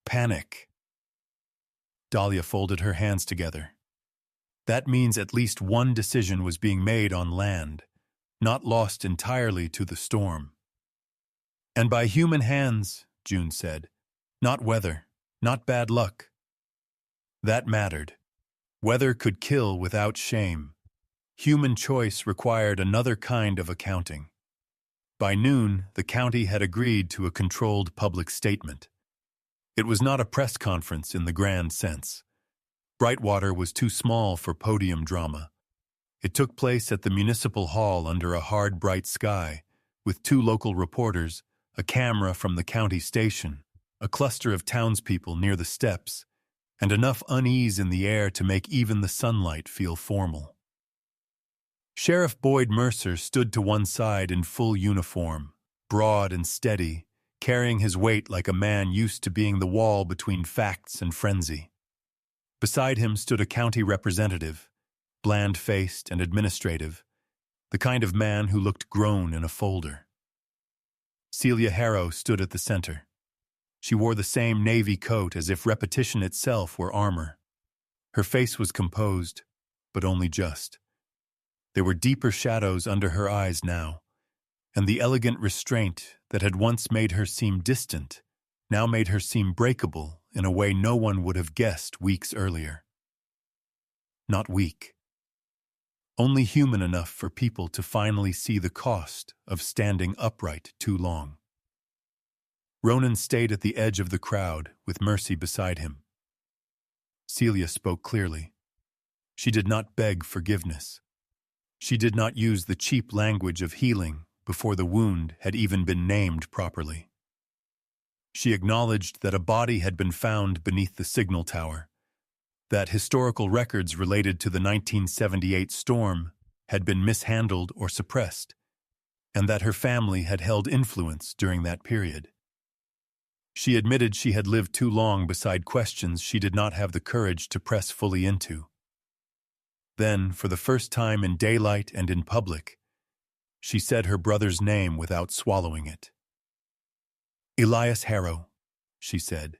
S1: panic. Dahlia folded her hands together. That means at least one decision was being made on land, not lost entirely to the storm. "And by human hands," June said, "not weather, not bad luck." That mattered. Weather could kill without shame. Human choice required another kind of accounting. By noon, the county had agreed to a controlled public statement. It was not a press conference in the grand sense. Brightwater was too small for podium drama. It took place at the municipal hall under a hard, bright sky, with 2 local reporters, a camera from the county station, a cluster of townspeople near the steps, and enough unease in the air to make even the sunlight feel formal. Sheriff Boyd Mercer stood to one side in full uniform, broad and steady, carrying his weight like a man used to being the wall between facts and frenzy. Beside him stood a county representative, bland-faced and administrative, the kind of man who looked grown in a folder. Celia Harrow stood at the center. She wore the same navy coat as if repetition itself were armor. Her face was composed, but only just. There were deeper shadows under her eyes now, and the elegant restraint that had once made her seem distant now made her seem breakable in a way no one would have guessed weeks earlier. not weak. Only human enough for people to finally see the cost of standing upright too long. Ronan stayed at the edge of the crowd with Mercy beside him. Celia spoke clearly. She did not beg forgiveness. She did not use the cheap language of healing before the wound had even been named properly. She acknowledged that a body had been found beneath the signal tower, that historical records related to the 1978 storm had been mishandled or suppressed, and that her family had held influence during that period. She admitted she had lived too long beside questions she did not have the courage to press fully into. Then, for the first time in daylight and in public, she said her brother's name without swallowing it. "Elias Harrow," she said,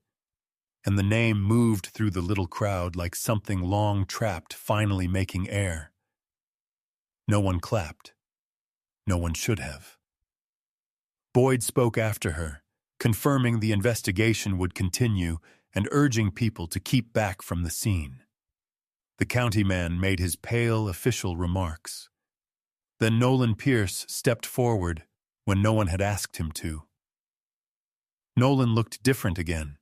S1: and the name moved through the little crowd like something long trapped finally making air. No one clapped. No one should have. Boyd spoke after her, confirming the investigation would continue and urging people to keep back from the scene. The county man made his pale official remarks. Then Nolan Pierce stepped forward when no one had asked him to. Nolan looked different again.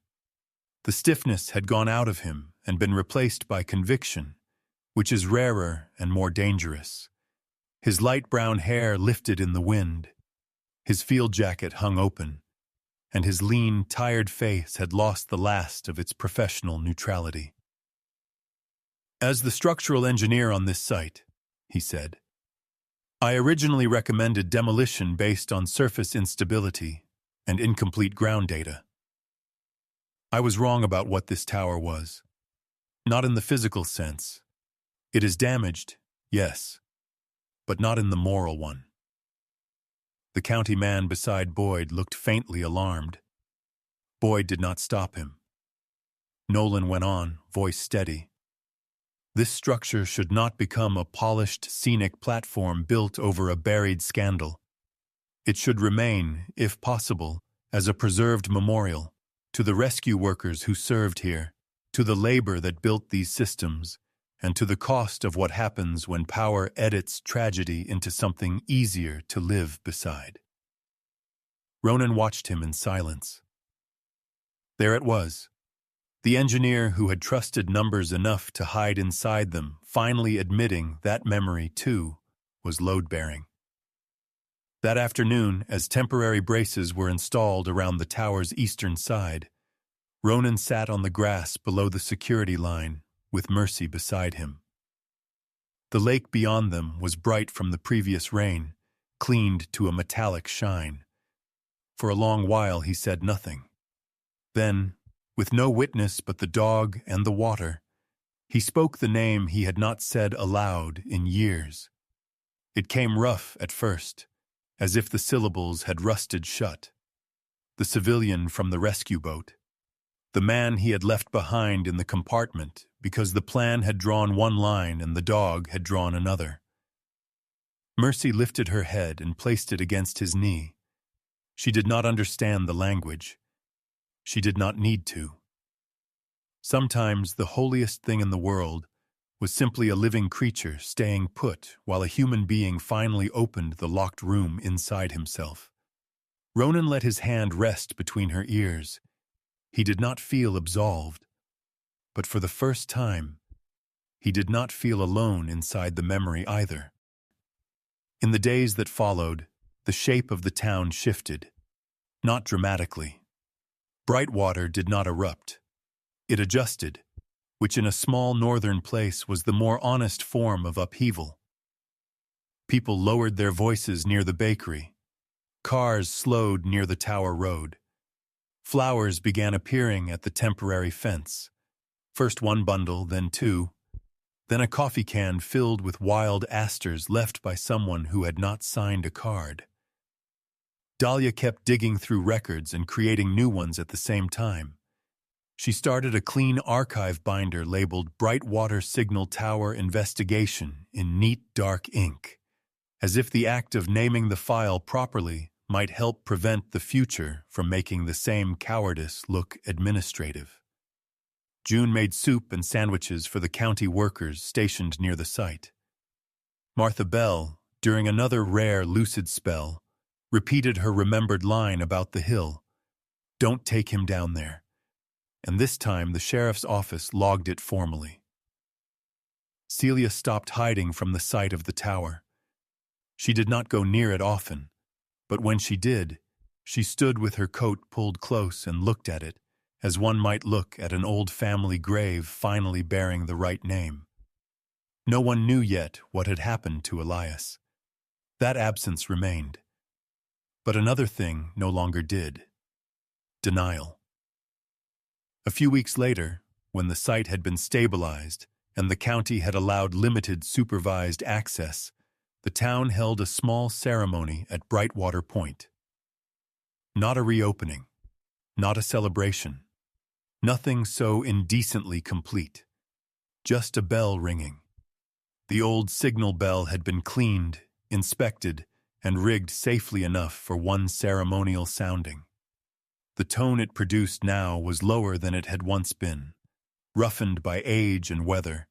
S1: The stiffness had gone out of him and been replaced by conviction, which is rarer and more dangerous. His light brown hair lifted in the wind. His field jacket hung open, and his lean, tired face had lost the last of its professional neutrality. "As the structural engineer on this site," he said, "I originally recommended demolition based on surface instability and incomplete ground data. I was wrong about what this tower was. Not in the physical sense. It is damaged, yes, but not in the moral one." The county man beside Boyd looked faintly alarmed. Boyd did not stop him. Nolan went on, voice steady. "This structure should not become a polished, scenic platform built over a buried scandal. It should remain, if possible, as a preserved memorial to the rescue workers who served here, to the labor that built these systems, and to the cost of what happens when power edits tragedy into something easier to live beside." Ronan watched him in silence. There it was, the engineer who had trusted numbers enough to hide inside them, finally admitting that memory, too, was load-bearing. That afternoon, as temporary braces were installed around the tower's eastern side, Ronan sat on the grass below the security line, with Mercy beside him. The lake beyond them was bright from the previous rain, cleaned to a metallic shine. For a long while he said nothing. Then, with no witness but the dog and the water, he spoke the name he had not said aloud in years. It came rough at first, as if the syllables had rusted shut. The civilian from the rescue boat. The man he had left behind in the compartment because the plan had drawn one line and the dog had drawn another. Mercy lifted her head and placed it against his knee. She did not understand the language. She did not need to. Sometimes the holiest thing in the world was simply a living creature staying put while a human being finally opened the locked room inside himself. Ronan let his hand rest between her ears. He did not feel absolved, but for the first time, he did not feel alone inside the memory either. In the days that followed, the shape of the town shifted, not dramatically. Brightwater did not erupt. It adjusted, which in a small northern place was the more honest form of upheaval. People lowered their voices near the bakery. Cars slowed near the Tower Road. Flowers began appearing at the temporary fence. First one bundle, then two, then a coffee can filled with wild asters left by someone who had not signed a card. Dahlia kept digging through records and creating new ones at the same time. She started a clean archive binder labeled Brightwater Signal Tower Investigation in neat dark ink, as if the act of naming the file properly might help prevent the future from making the same cowardice look administrative. June made soup and sandwiches for the county workers stationed near the site. Martha Bell, during another rare lucid spell, repeated her remembered line about the hill, "Don't take him down there," and this time the sheriff's office logged it formally. Celia stopped hiding from the sight of the tower. She did not go near it often, but when she did, she stood with her coat pulled close and looked at it, as one might look at an old family grave finally bearing the right name. No one knew yet what had happened to Elias. That absence remained. But another thing no longer did: denial. A few weeks later, when the site had been stabilized and the county had allowed limited supervised access, the town held a small ceremony at Brightwater Point. Not a reopening, not a celebration, nothing so indecently complete. Just a bell ringing. The old signal bell had been cleaned, inspected, and rigged safely enough for one ceremonial sounding. The tone it produced now was lower than it had once been, roughened by age and weather,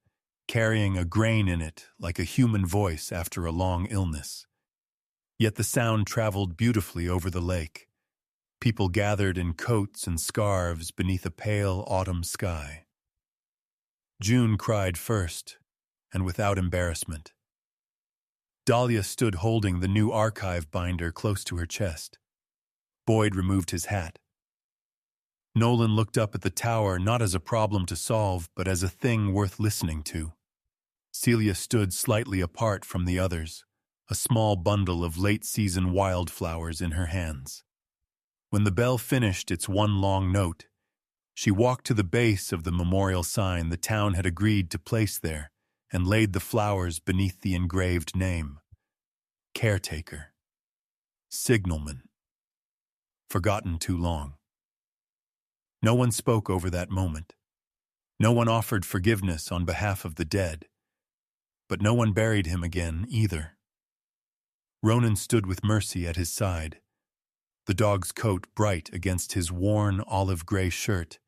S1: carrying a grain in it like a human voice after a long illness. Yet the sound traveled beautifully over the lake. People gathered in coats and scarves beneath a pale autumn sky. June cried first, and without embarrassment. Dahlia stood holding the new archive binder close to her chest. Boyd removed his hat. Nolan looked up at the tower not as a problem to solve, but as a thing worth listening to. Celia stood slightly apart from the others, a small bundle of late-season wildflowers in her hands. When the bell finished its one long note, she walked to the base of the memorial sign the town had agreed to place there and laid the flowers beneath the engraved name: Caretaker. Signalman. Forgotten too long. No one spoke over that moment. No one offered forgiveness on behalf of the dead. But no one buried him again either. Ronan stood with Mercy at his side, the dog's coat bright against his worn olive-gray shirt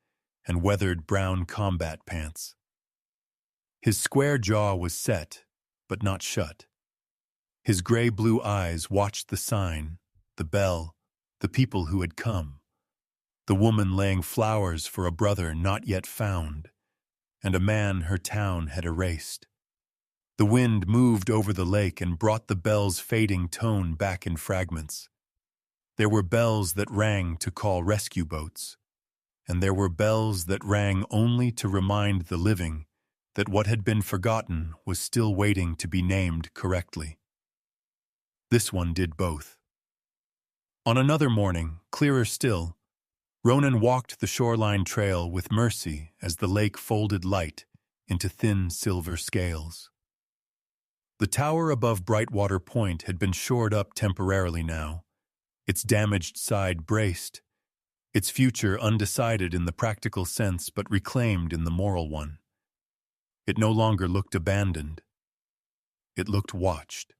S1: and weathered brown combat pants. His square jaw was set, but not shut. His gray-blue eyes watched the sign, the bell, the people who had come, the woman laying flowers for a brother not yet found, and a man her town had erased. The wind moved over the lake and brought the bell's fading tone back in fragments. There were bells that rang to call rescue boats, and there were bells that rang only to remind the living that what had been forgotten was still waiting to be named correctly. This one did both. On another morning, clearer still, Ronan walked the shoreline trail with Mercy as the lake folded light into thin silver scales. The tower above Brightwater Point had been shored up temporarily now, its damaged side braced, its future undecided in the practical sense but reclaimed in the moral one. It no longer looked abandoned. It looked watched.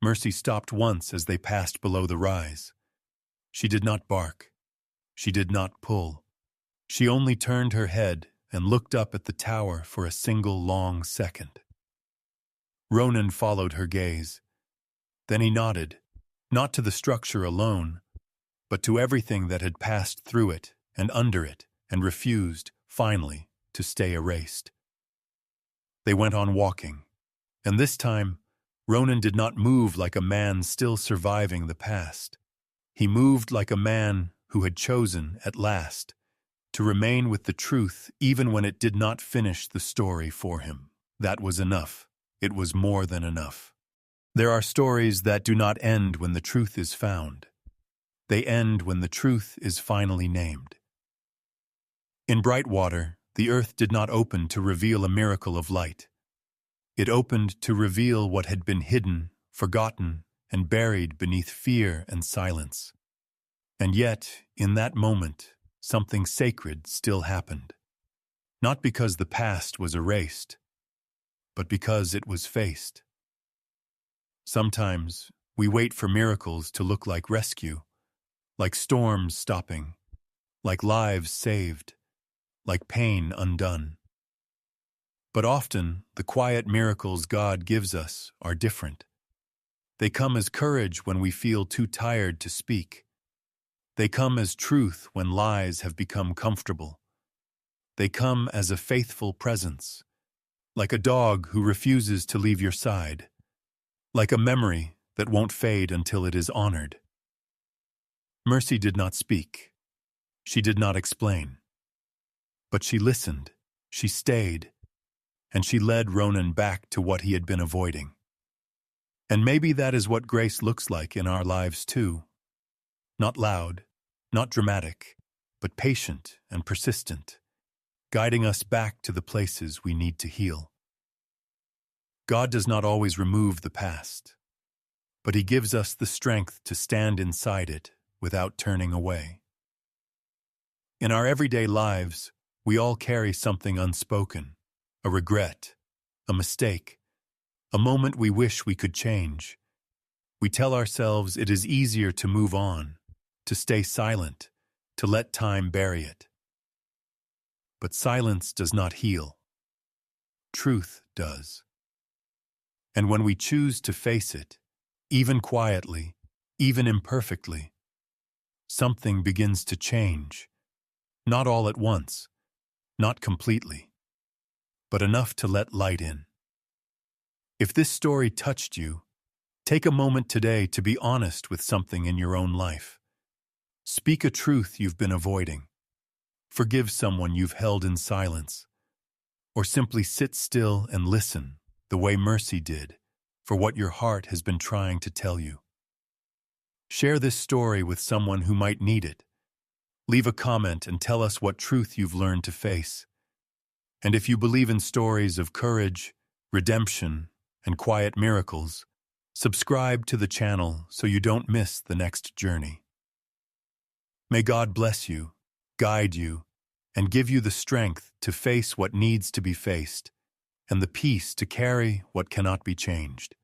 S1: Mercy stopped once as they passed below the rise. She did not bark. She did not pull. She only turned her head and looked up at the tower for a single long second. Ronan followed her gaze. Then he nodded, not to the structure alone, but to everything that had passed through it and under it and refused, finally, to stay erased. They went on walking, and this time, Ronan did not move like a man still surviving the past. He moved like a man who had chosen, at last, to remain with the truth even when it did not finish the story for him. That was enough. It was more than enough. There are stories that do not end when the truth is found. They end when the truth is finally named. In Brightwater, the earth did not open to reveal a miracle of light. It opened to reveal what had been hidden, forgotten, and buried beneath fear and silence. And yet, in that moment, something sacred still happened. Not because the past was erased, but because it was faced. Sometimes we wait for miracles to look like rescue, like storms stopping, like lives saved. like pain undone. But often, the quiet miracles God gives us are different. They come as courage when we feel too tired to speak. They come as truth when lies have become comfortable. They come as a faithful presence, like a dog who refuses to leave your side, like a memory that won't fade until it is honored. Mercy did not speak. She did not explain. But she listened, she stayed, and she led Ronan back to what he had been avoiding. And maybe that is what grace looks like in our lives too. Not loud, not dramatic, but patient and persistent, guiding us back to the places we need to heal. God does not always remove the past, but He gives us the strength to stand inside it without turning away. In our everyday lives, we all carry something unspoken, a regret, a mistake, a moment we wish we could change. We tell ourselves it is easier to move on, to stay silent, to let time bury it. But silence does not heal. Truth does. And when we choose to face it, even quietly, even imperfectly, something begins to change. Not all at once, not completely, but enough to let light in. If this story touched you, take a moment today to be honest with something in your own life. Speak a truth you've been avoiding. Forgive someone you've held in silence. Or simply sit still and listen, the way Mercy did, for what your heart has been trying to tell you. Share this story with someone who might need it. Leave a comment and tell us what truth you've learned to face. And if you believe in stories of courage, redemption, and quiet miracles, subscribe to the channel so you don't miss the next journey. May God bless you, guide you, and give you the strength to face what needs to be faced, and the peace to carry what cannot be changed.